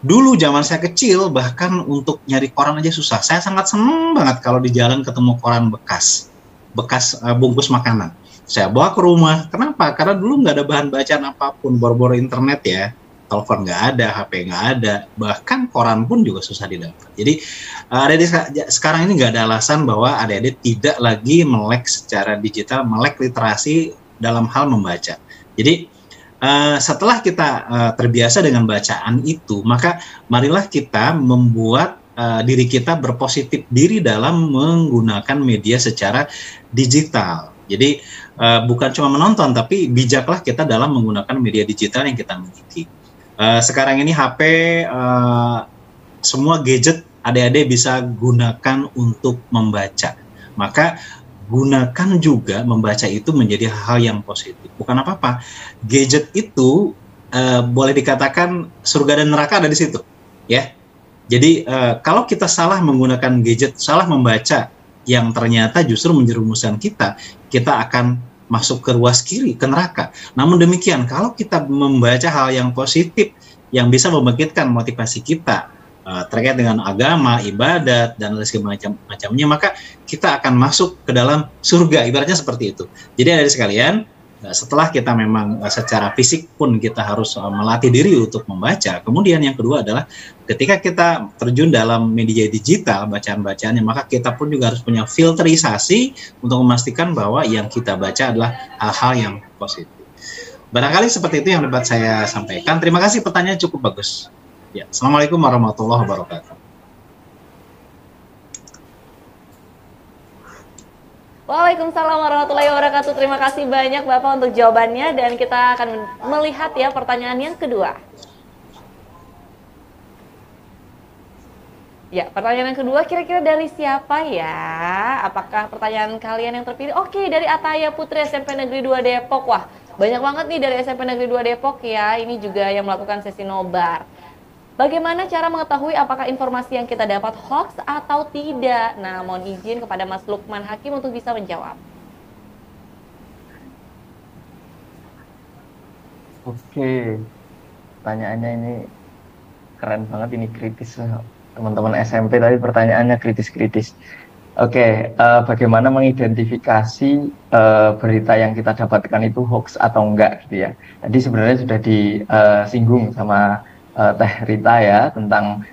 Dulu zaman saya kecil bahkan untuk nyari koran aja susah. Saya sangat senang banget kalau di jalan ketemu koran bekas bungkus makanan. Saya bawa ke rumah. Kenapa? Karena dulu nggak ada bahan bacaan apapun, boro-boro internet ya. telepon nggak ada, HP nggak ada, bahkan koran pun juga susah didapat. Jadi adik-adik sekarang ini nggak ada alasan bahwa adik-adik tidak lagi melek secara digital, melek literasi dalam hal membaca. Jadi setelah kita terbiasa dengan bacaan itu, maka marilah kita membuat diri kita berpositif diri dalam menggunakan media secara digital. Jadi bukan cuma menonton, tapi bijaklah kita dalam menggunakan media digital yang kita miliki. Sekarang ini HP, semua gadget adik-adik bisa gunakan untuk membaca. Maka gunakan juga membaca itu menjadi hal yang positif. Bukan apa-apa. Gadget itu boleh dikatakan surga dan neraka ada di situ, ya. Jadi kalau kita salah menggunakan gadget, salah membaca, yang ternyata justru menjerumuskan kita akan masuk ke ruas kiri, ke neraka. Namun demikian, kalau kita membaca hal yang positif, yang bisa membangkitkan motivasi kita terkait dengan agama, ibadat, dan lain macamnya, maka kita akan masuk ke dalam surga, ibaratnya seperti itu. Jadi adik sekalian, setelah kita memang secara fisik pun kita harus melatih diri untuk membaca. Kemudian yang kedua adalah ketika kita terjun dalam media digital, bacaan-bacaannya, maka kita pun juga harus punya filterisasi untuk memastikan bahwa yang kita baca adalah hal-hal yang positif. Barangkali seperti itu yang dapat saya sampaikan. Terima kasih, pertanyaan cukup bagus. Ya, Assalamualaikum warahmatullahi wabarakatuh. Waalaikumsalam warahmatullahi wabarakatuh. Terima kasih banyak Bapak untuk jawabannya, dan kita akan melihat ya pertanyaan yang kedua. Ya, pertanyaan yang kedua kira-kira dari siapa ya? Apakah pertanyaan kalian yang terpilih? Oke, dari Ataya Putri SMP Negeri 2 Depok. Wah, banyak banget nih dari SMP Negeri 2 Depok ya. Ini juga yang melakukan sesi nobar. Bagaimana cara mengetahui apakah informasi yang kita dapat hoax atau tidak? Nah, mohon izin kepada Mas Lukman Hakim untuk bisa menjawab. Oke, pertanyaannya ini keren banget, ini kritis. Teman-teman SMP tadi pertanyaannya kritis-kritis. Oke, bagaimana mengidentifikasi berita yang kita dapatkan itu hoax atau enggak gitu ya. Tadi sebenarnya sudah disinggung sama Teh Rita ya tentang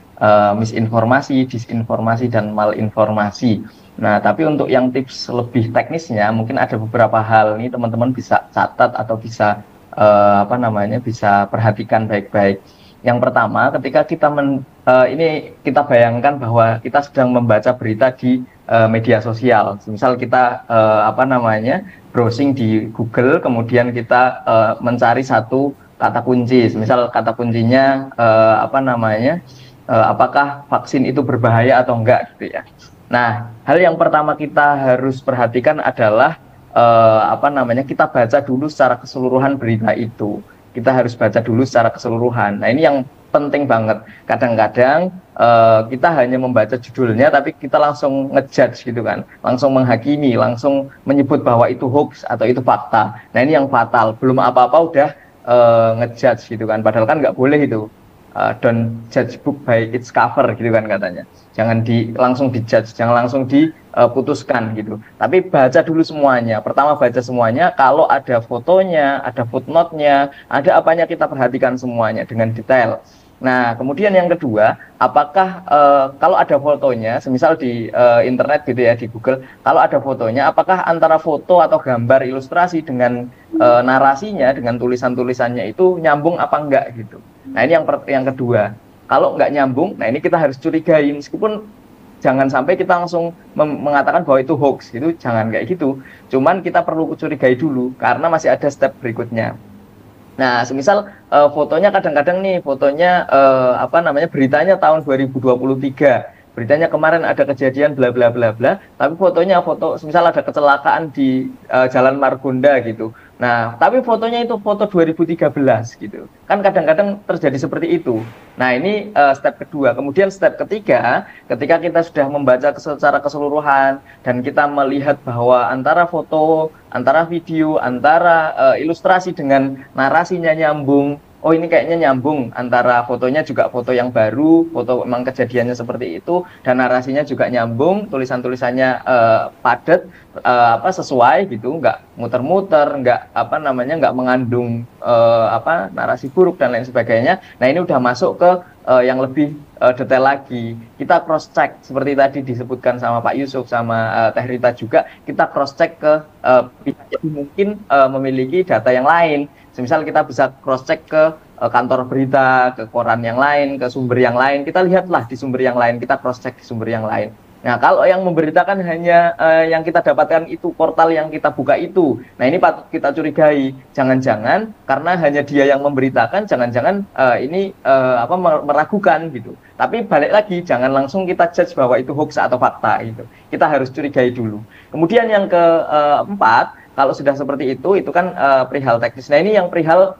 misinformasi, disinformasi, dan malinformasi. Nah, tapi untuk yang tips lebih teknisnya, mungkin ada beberapa hal nih teman-teman bisa catat atau bisa bisa perhatikan baik-baik. Yang pertama, ketika kita ini kita bayangkan bahwa kita sedang membaca berita di media sosial. Misal kita browsing di Google, kemudian kita mencari satu kata kunci, misal kata kuncinya apakah vaksin itu berbahaya atau enggak gitu ya. Nah, hal yang pertama kita harus perhatikan adalah kita baca dulu secara keseluruhan berita itu. Kita harus baca dulu secara keseluruhan. Nah, ini yang penting banget. Kadang-kadang kita hanya membaca judulnya, tapi kita langsung ngejudge gitu kan, langsung menghakimi, langsung menyebut bahwa itu hoax atau itu fakta. Nah, ini yang fatal. Belum apa-apa udah ngejudge gitu kan, padahal kan nggak boleh itu. Don't judge book by its cover gitu kan katanya. Jangan langsung dijudge, jangan langsung diputuskan gitu. Tapi baca dulu semuanya. Pertama baca semuanya, kalau ada fotonya, ada footnote-nya, ada apanya kita perhatikan semuanya dengan detail. Nah, kemudian yang kedua, apakah kalau ada fotonya, semisal di internet gitu ya, di Google, kalau ada fotonya, apakah antara foto atau gambar ilustrasi dengan narasinya, dengan tulisan-tulisannya itu nyambung apa enggak gitu. Nah, ini yang kedua. Kalau nggak nyambung, nah ini kita harus curigai, meskipun jangan sampai kita langsung mengatakan bahwa itu hoax, gitu, jangan kayak gitu. Cuman kita perlu curigai dulu, karena masih ada step berikutnya. Nah, semisal fotonya kadang-kadang nih, fotonya beritanya tahun 2023. Beritanya kemarin ada kejadian bla bla bla bla, tapi fotonya semisal ada kecelakaan di Jalan Margonda gitu. Nah, tapi fotonya itu foto 2013 gitu. Kan kadang-kadang terjadi seperti itu. Nah, ini step kedua. Kemudian step ketiga, ketika kita sudah membaca secara keseluruhan dan kita melihat bahwa antara foto, antara video, antara ilustrasi dengan narasinya nyambung, oh ini kayaknya nyambung antara fotonya juga foto yang baru, foto memang kejadiannya seperti itu, dan narasinya juga nyambung, tulisan-tulisannya padat, sesuai gitu, nggak muter-muter, nggak mengandung narasi buruk dan lain sebagainya. Nah ini udah masuk ke yang lebih detail lagi. Kita cross check seperti tadi disebutkan sama Pak Yusuf sama Teh Rita juga, kita cross check ke pihak yang mungkin memiliki data yang lain. Semisal kita bisa cross check ke kantor berita, ke koran yang lain, ke sumber yang lain. Kita lihatlah di sumber yang lain, kita cross check di sumber yang lain. Nah, kalau yang memberitakan hanya yang kita dapatkan itu portal yang kita buka itu. Nah, ini patut kita curigai. Jangan-jangan karena hanya dia yang memberitakan, jangan-jangan ini meragukan gitu. Tapi balik lagi, jangan langsung kita judge bahwa itu hoax atau fakta gitu. Kita harus curigai dulu. Kemudian yang keempat, kalau sudah seperti itu kan perihal teknis. Nah, ini yang perihal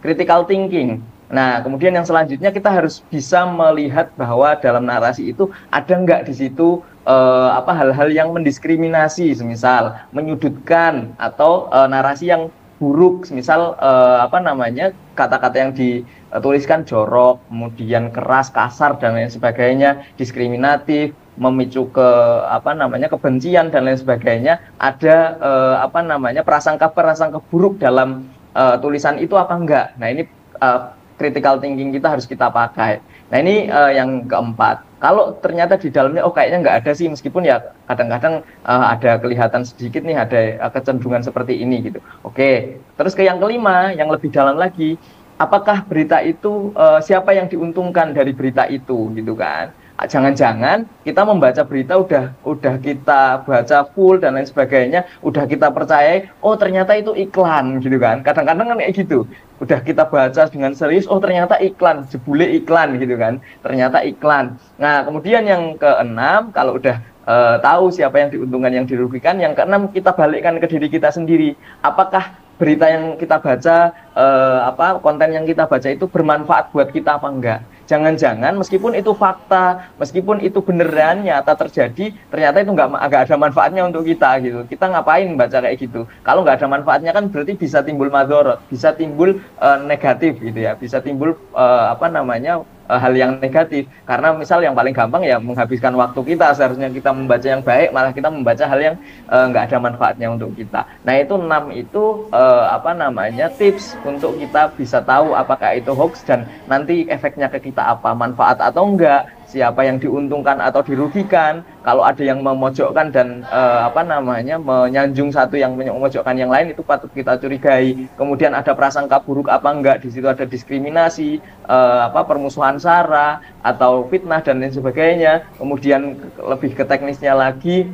critical thinking. Nah, kemudian yang selanjutnya kita harus bisa melihat bahwa dalam narasi itu ada nggak di situ hal-hal yang mendiskriminasi, semisal menyudutkan atau narasi yang buruk, semisal kata-kata yang dituliskan jorok, kemudian keras, kasar dan lain sebagainya, diskriminatif, memicu ke kebencian dan lain sebagainya, ada prasangka buruk dalam tulisan itu apa enggak. Nah, ini critical thinking kita harus kita pakai. Nah, ini yang keempat. Kalau ternyata di dalamnya kayaknya nggak ada sih, meskipun ya kadang-kadang ada kelihatan sedikit nih ada kecenderungan seperti ini gitu. Oke, terus ke yang kelima, yang lebih dalam lagi, apakah berita itu siapa yang diuntungkan dari berita itu gitu kan? Jangan-jangan kita membaca berita udah kita baca full dan lain sebagainya, udah kita percaya, ternyata itu iklan gitu kan. Kadang-kadang kan kayak gitu. Udah kita baca dengan serius, ternyata iklan, jebule iklan gitu kan. Ternyata iklan. Nah, kemudian yang keenam, kalau udah tahu siapa yang diuntungkan, yang dirugikan, yang keenam kita balikkan ke diri kita sendiri. Apakah berita yang kita baca, konten yang kita baca itu bermanfaat buat kita apa enggak? Jangan-jangan meskipun itu fakta, meskipun itu beneran nyata terjadi, ternyata itu nggak ada manfaatnya untuk kita gitu. Kita ngapain baca kayak gitu? Kalau nggak ada manfaatnya kan berarti bisa timbul madorot, bisa timbul negatif gitu ya, bisa timbul hal yang negatif. Karena misal yang paling gampang ya menghabiskan waktu kita, seharusnya kita membaca yang baik, malah kita membaca hal yang nggak ada manfaatnya untuk kita. Nah, itu 6 itu tips untuk kita bisa tahu apakah itu hoax dan nanti efeknya ke kita apa, manfaat atau enggak, siapa yang diuntungkan atau dirugikan. Kalau ada yang memojokkan dan menyanjung satu yang memojokkan yang lain, itu patut kita curigai. Kemudian ada prasangka buruk apa enggak, di situ ada diskriminasi, permusuhan sara atau fitnah dan lain sebagainya. Kemudian lebih ke teknisnya lagi,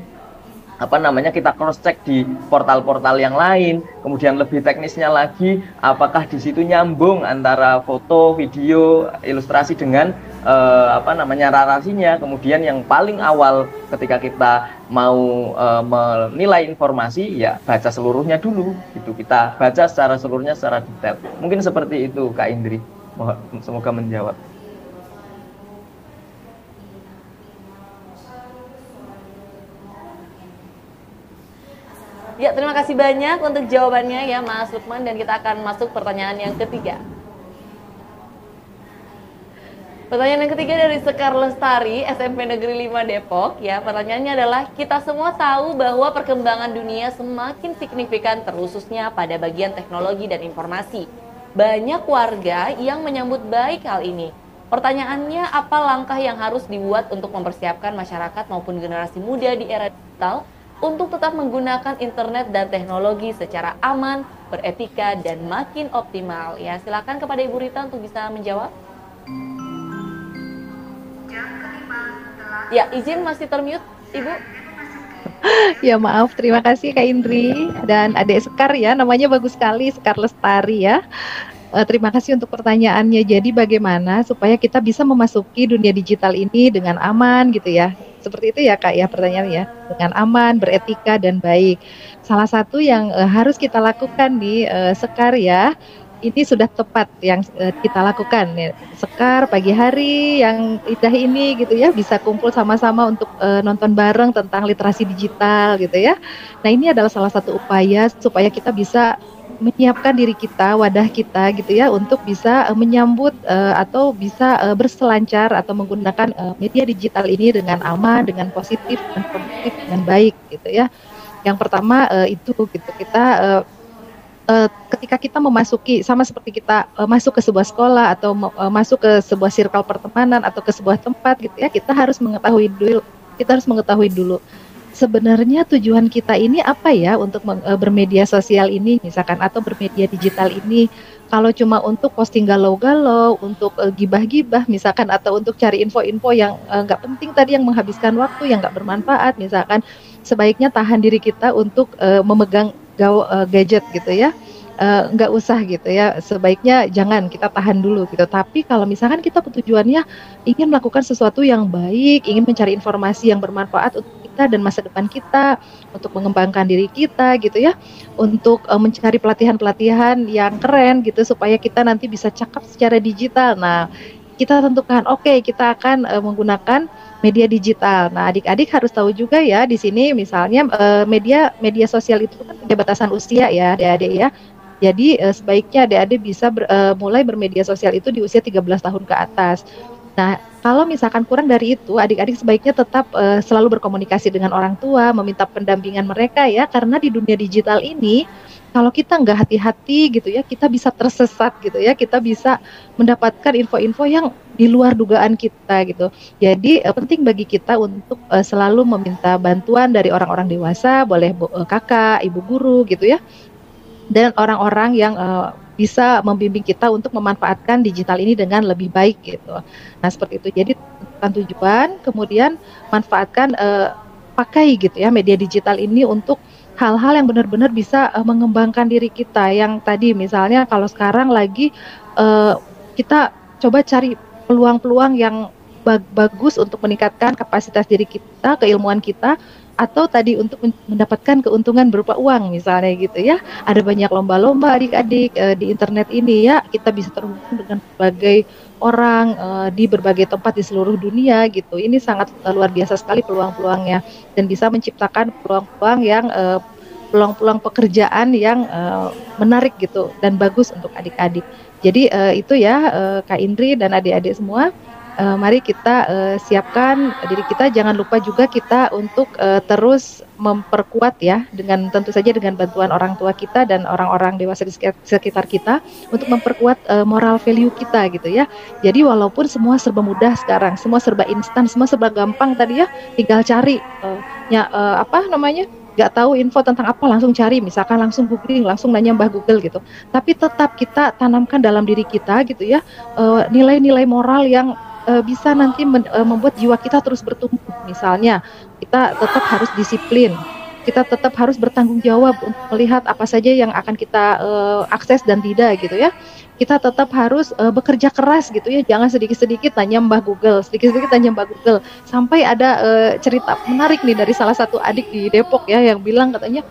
kita cross check di portal-portal yang lain. Kemudian lebih teknisnya lagi, apakah di situ nyambung antara foto, video, ilustrasi dengan narasinya. Kemudian yang paling awal ketika kita mau menilai informasi, ya baca seluruhnya dulu gitu. Kita baca secara seluruhnya secara detail. Mungkin seperti itu Kak Indri. Semoga menjawab. Ya, terima kasih banyak untuk jawabannya ya Mas Lukman, dan kita akan masuk pertanyaan yang ketiga. Pertanyaan yang ketiga dari Sekar Lestari, SMP Negeri 5 Depok ya. Pertanyaannya adalah, kita semua tahu bahwa perkembangan dunia semakin signifikan terkhususnya pada bagian teknologi dan informasi. Banyak warga yang menyambut baik hal ini. Pertanyaannya, apa langkah yang harus dibuat untuk mempersiapkan masyarakat maupun generasi muda di era digital untuk tetap menggunakan internet dan teknologi secara aman, beretika, dan makin optimal? Ya, silakan kepada Ibu Rita untuk bisa menjawab. Ya, izin masih termute, Ibu. Ya, maaf, terima kasih Kak Indri dan Adek Sekar ya, namanya bagus sekali, Sekar Lestari ya. Terima kasih untuk pertanyaannya. Jadi bagaimana supaya kita bisa memasuki dunia digital ini dengan aman gitu ya. Seperti itu ya Kak ya pertanyaannya, dengan aman, beretika dan baik. Salah satu yang harus kita lakukan nih Sekar ya, ini sudah tepat yang kita lakukan ya. Sekar pagi hari yang indah ini gitu ya, bisa kumpul sama-sama untuk nonton bareng tentang literasi digital gitu ya. Nah, ini adalah salah satu upaya supaya kita bisa menyiapkan diri kita, wadah kita gitu ya, untuk bisa menyambut atau bisa berselancar atau menggunakan media digital ini dengan aman, dengan positif, dan produktif, dengan baik gitu ya. Yang pertama itu gitu, kita ketika kita memasuki, sama seperti kita masuk ke sebuah sekolah atau masuk ke sebuah circle pertemanan atau ke sebuah tempat gitu ya, kita harus mengetahui dulu sebenarnya tujuan kita ini apa ya untuk bermedia sosial ini misalkan, atau bermedia digital ini. Kalau cuma untuk posting galau-galau, untuk gibah-gibah misalkan, atau untuk cari info-info yang nggak penting tadi, yang menghabiskan waktu, yang nggak bermanfaat misalkan, sebaiknya tahan diri kita untuk memegang gadget gitu ya. Nggak usah gitu ya, sebaiknya jangan, kita tahan dulu gitu. Tapi kalau misalkan kita tujuannya ingin melakukan sesuatu yang baik, ingin mencari informasi yang bermanfaat untuk kita dan masa depan kita, untuk mengembangkan diri kita gitu ya, untuk mencari pelatihan-pelatihan yang keren gitu supaya kita nanti bisa cakap secara digital. Nah, kita tentukan oke, kita akan menggunakan media digital. Nah, adik-adik harus tahu juga ya di sini misalnya media sosial itu kan punya batasan usia ya, adik-adik ya. Jadi sebaiknya adik-adik bisa mulai bermedia sosial itu di usia 13 tahun ke atas. Nah, kalau misalkan kurang dari itu, adik-adik sebaiknya tetap selalu berkomunikasi dengan orang tua, meminta pendampingan mereka ya, karena di dunia digital ini, kalau kita nggak hati-hati gitu ya, kita bisa tersesat gitu ya, kita bisa mendapatkan info-info yang di luar dugaan kita gitu. Jadi penting bagi kita untuk selalu meminta bantuan dari orang-orang dewasa, boleh kakak, ibu guru gitu ya, dan orang-orang yang bisa membimbing kita untuk memanfaatkan digital ini dengan lebih baik gitu. Nah, seperti itu. Jadi tentukan tujuan, kemudian manfaatkan, pakai gitu ya media digital ini untuk hal-hal yang benar-benar bisa mengembangkan diri kita. Yang tadi misalnya kalau sekarang lagi kita coba cari peluang-peluang yang bagus untuk meningkatkan kapasitas diri kita, keilmuan kita, atau tadi untuk mendapatkan keuntungan berupa uang misalnya gitu ya. Ada banyak lomba-lomba adik-adik di internet ini ya, kita bisa terhubung dengan berbagai orang di berbagai tempat di seluruh dunia gitu. Ini sangat luar biasa sekali peluang-peluangnya, dan bisa menciptakan peluang-peluang yang peluang-peluang pekerjaan yang menarik gitu dan bagus untuk adik-adik. Jadi itu ya Kak Indri dan adik-adik semua. Mari kita siapkan diri kita, jangan lupa juga kita untuk terus memperkuat ya, dengan tentu saja dengan bantuan orang tua kita dan orang-orang dewasa di sekitar kita, untuk memperkuat moral value kita gitu ya. Jadi walaupun semua serba mudah sekarang, semua serba instan, semua serba gampang tadi ya, tinggal cari nggak tahu info tentang apa, langsung cari, misalkan langsung googling, langsung nanya Mbah Google gitu. Tapi tetap kita tanamkan dalam diri kita gitu ya, nilai-nilai moral yang bisa nanti membuat jiwa kita terus bertumbuh. Misalnya kita tetap harus disiplin, kita tetap harus bertanggung jawab untuk melihat apa saja yang akan kita akses dan tidak gitu ya. Kita tetap harus bekerja keras gitu ya, jangan sedikit-sedikit tanya Mbah Google, sedikit-sedikit tanya Mbah Google. Sampai ada cerita menarik nih dari salah satu adik di Depok ya, yang bilang katanya,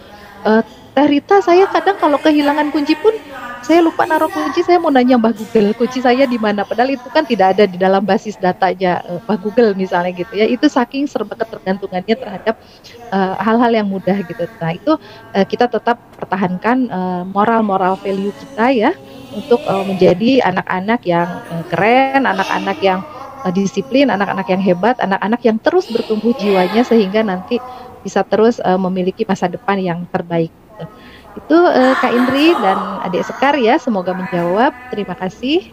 Teh Rita, saya kadang kalau kehilangan kunci pun saya lupa naruh kunci, saya mau nanya Mbah Google, kunci saya di mana? Padahal itu kan tidak ada di dalam basis datanya Mbah Google misalnya gitu ya. Itu saking serba ketergantungannya terhadap hal-hal yang mudah gitu. Nah, itu kita tetap pertahankan moral value kita ya, untuk menjadi anak-anak yang keren, anak-anak yang disiplin, anak-anak yang hebat, anak-anak yang terus bertumbuh jiwanya sehingga nanti bisa terus memiliki masa depan yang terbaik. Itu Kak Indri dan Adik Sekar ya, semoga menjawab. Terima kasih.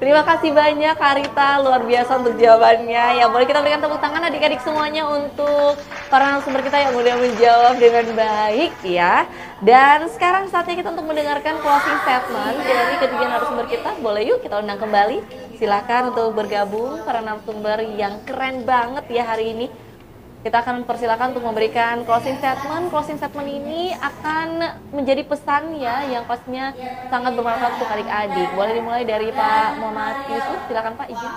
Terima kasih banyak Kak Rita, luar biasa untuk jawabannya. Ya, boleh kita berikan tepuk tangan adik-adik semuanya untuk para narasumber kita yang udah menjawab dengan baik ya. Dan sekarang saatnya kita untuk mendengarkan closing statement dari ketiga narasumber kita. Boleh yuk kita undang kembali. Silakan untuk bergabung para narasumber yang keren banget ya hari ini. Kita akan persilakan untuk memberikan closing statement. Closing statement ini akan menjadi pesan ya, yang pastinya sangat bermanfaat untuk adik-adik. Boleh dimulai dari Pak Muhammad Yusuf, silakan Pak, izin.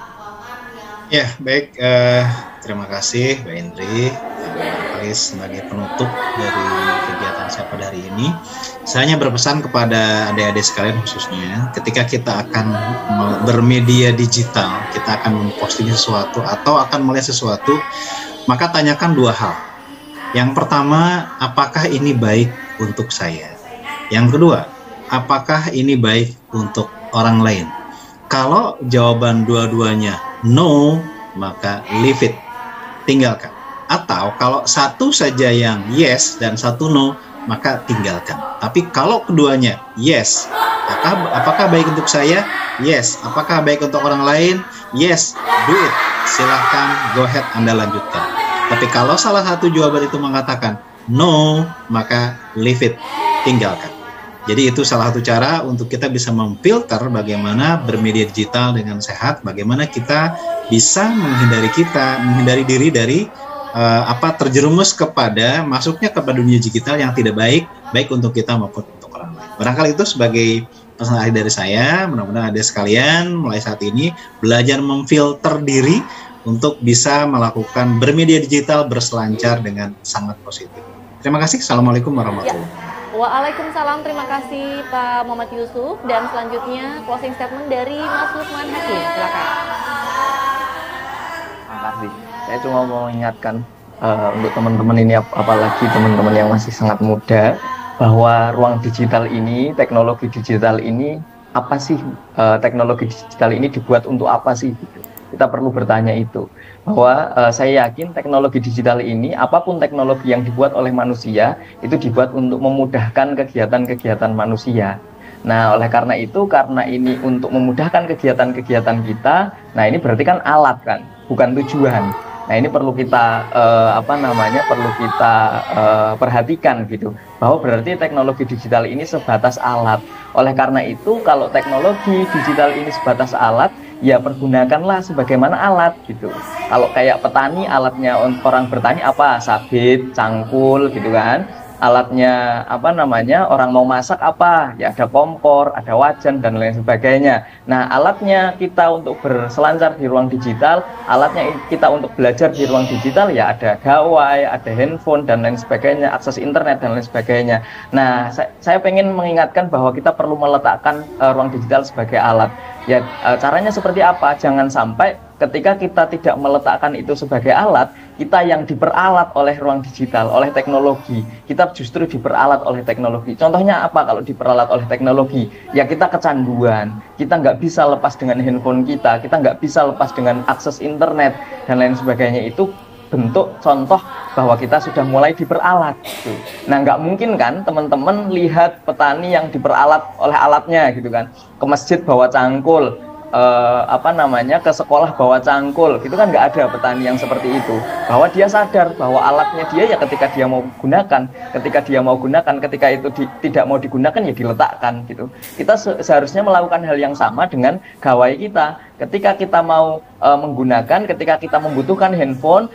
Ya, baik. Terima kasih Mbak Indri. Barangkali Aris sebagai penutup dari kegiatan saya pada hari ini. Saya hanya berpesan kepada adik-adik sekalian khususnya, ketika kita akan bermedia digital, kita akan memposting sesuatu atau akan melihat sesuatu, maka tanyakan dua hal. Yang pertama, apakah ini baik untuk saya? Yang kedua, apakah ini baik untuk orang lain? Kalau jawaban dua-duanya no, maka leave it, tinggalkan. Atau kalau satu saja yang yes dan satu no, maka tinggalkan. Tapi kalau keduanya yes, apakah baik untuk saya? Yes. Apakah baik untuk orang lain? Yes, do it. Silahkan, go ahead, Anda lanjutkan. Tapi kalau salah satu jawaban itu mengatakan no, maka leave it, tinggalkan. Jadi itu salah satu cara untuk kita bisa memfilter bagaimana bermedia digital dengan sehat, bagaimana kita bisa menghindari diri dari terjerumus kepada masuknya kepada dunia digital yang tidak baik untuk kita maupun untuk orang lain. Barangkali itu sebagai pesan akhir dari saya. Mudah-mudahan ada sekalian mulai saat ini belajar memfilter diri untuk bisa melakukan bermedia digital berselancar dengan sangat positif. Terima kasih. Assalamualaikum warahmatullahi wabarakatuh. Waalaikumsalam, terima kasih Pak Muhammad Yusuf. Dan selanjutnya closing statement dari Mas Lukman Hakim, silakan. Terima kasih. Saya cuma mau mengingatkan untuk teman-teman ini, apalagi teman-teman yang masih sangat muda, bahwa ruang digital ini, teknologi digital ini, apa sih teknologi digital ini dibuat untuk apa sih? Kita perlu bertanya itu. Bahwa saya yakin teknologi digital ini, apapun teknologi yang dibuat oleh manusia, itu dibuat untuk memudahkan kegiatan-kegiatan manusia. Nah, oleh karena itu, karena ini untuk memudahkan kegiatan-kegiatan kita, nah ini berarti kan alat kan, bukan tujuan. Nah, ini perlu kita perlu kita perhatikan gitu, bahwa berarti teknologi digital ini sebatas alat. Oleh karena itu, kalau teknologi digital ini sebatas alat, ya pergunakanlah sebagaimana alat gitu. Kalau kayak petani, alatnya orang bertani apa? Sabit, cangkul gitu kan. Alatnya orang mau masak apa? Ya ada kompor, ada wajan dan lain sebagainya. Nah, alatnya kita untuk berselancar di ruang digital, alatnya kita untuk belajar di ruang digital, ya ada gawai, ada handphone dan lain sebagainya, akses internet dan lain sebagainya. Nah, saya pengen mengingatkan bahwa kita perlu meletakkan ruang digital sebagai alat. Ya, caranya seperti apa? Jangan sampai ketika kita tidak meletakkan itu sebagai alat, kita yang diperalat oleh ruang digital, oleh teknologi. Kita justru diperalat oleh teknologi. Contohnya apa kalau diperalat oleh teknologi? Ya kita kecanduan, kita nggak bisa lepas dengan handphone kita nggak bisa lepas dengan akses internet, dan lain sebagainya. Itu bentuk contoh bahwa kita sudah mulai diperalat. Nah, nggak mungkin kan teman-teman lihat petani yang diperalat oleh alatnya gitu kan, ke masjid bawa cangkul, ke sekolah bawa cangkul, gitu kan nggak ada petani yang seperti itu. Bahwa dia sadar bahwa alatnya dia ya ketika dia mau gunakan, ketika itu tidak mau digunakan ya diletakkan gitu. Kita seharusnya melakukan hal yang sama dengan gawai kita. Ketika kita mau menggunakan, ketika kita membutuhkan handphone,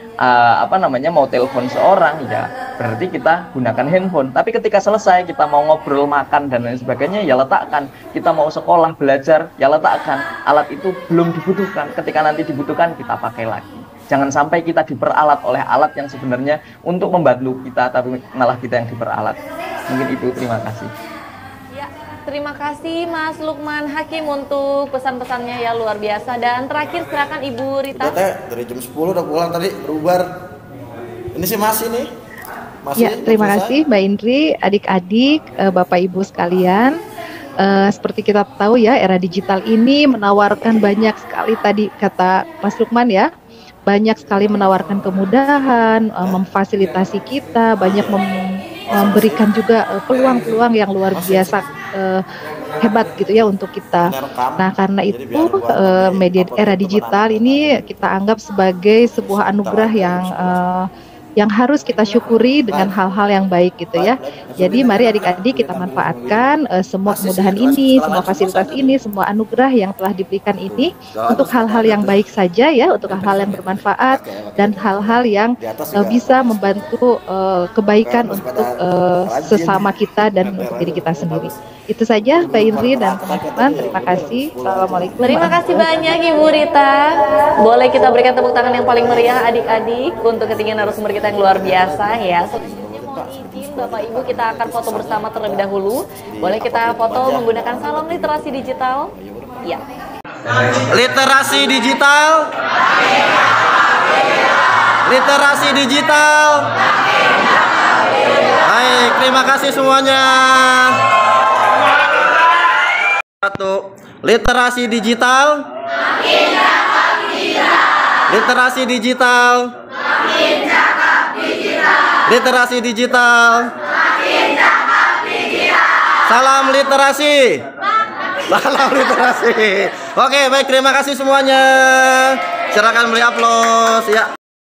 mau telepon seorang, ya berarti kita gunakan handphone. Tapi ketika selesai, kita mau ngobrol, makan dan lain sebagainya, ya letakkan. Kita mau sekolah, belajar, ya letakkan. Alat itu belum dibutuhkan. Ketika nanti dibutuhkan, kita pakai lagi. Jangan sampai kita diperalat oleh alat yang sebenarnya untuk membantu kita, tapi malah kita yang diperalat. Mungkin itu, terima kasih. Terima kasih Mas Lukman Hakim untuk pesan-pesannya ya luar biasa. Dan terakhir silakan Ibu Rita. Dari jam 10 udah pulang tadi, berubar. Ini sih masih nih. Terima kasih Mbak Indri, adik-adik, Bapak Ibu sekalian. Seperti kita tahu ya, era digital ini menawarkan banyak sekali, tadi kata Mas Lukman ya, banyak sekali menawarkan kemudahan, memfasilitasi kita, banyak memberikan juga peluang-peluang yang luar biasa hebat gitu ya untuk kita. Nah, karena itu media era digital ini kita anggap sebagai sebuah anugerah yang harus kita syukuri dengan hal-hal yang baik gitu ya. Jadi mari adik-adik kita manfaatkan semua kemudahan ini, semua fasilitas ini, semua anugerah yang telah diberikan ini untuk hal-hal yang baik saja ya, untuk hal-hal yang bermanfaat dan hal-hal yang bisa membantu kebaikan untuk sesama kita dan untuk diri kita sendiri. Itu saja Mbak Indri dan teman-teman, terima kasih. Assalamualaikum. Terima kasih banyak Ibu Rita. Boleh kita berikan tepuk tangan yang paling meriah adik-adik untuk ketiga narasumber kita kita yang luar biasa ya. Selanjutnya mohon izin Bapak Ibu, kita akan foto bersama terlebih dahulu. Boleh kita foto menggunakan salam literasi digital? Ya. Literasi digital. Literasi digital. Baik, terima kasih semuanya. Satu, literasi digital. Literasi digital. Literasi digital. Salam literasi. Salam literasi. Oke, baik, terima kasih semuanya. Silakan beri aplaus ya.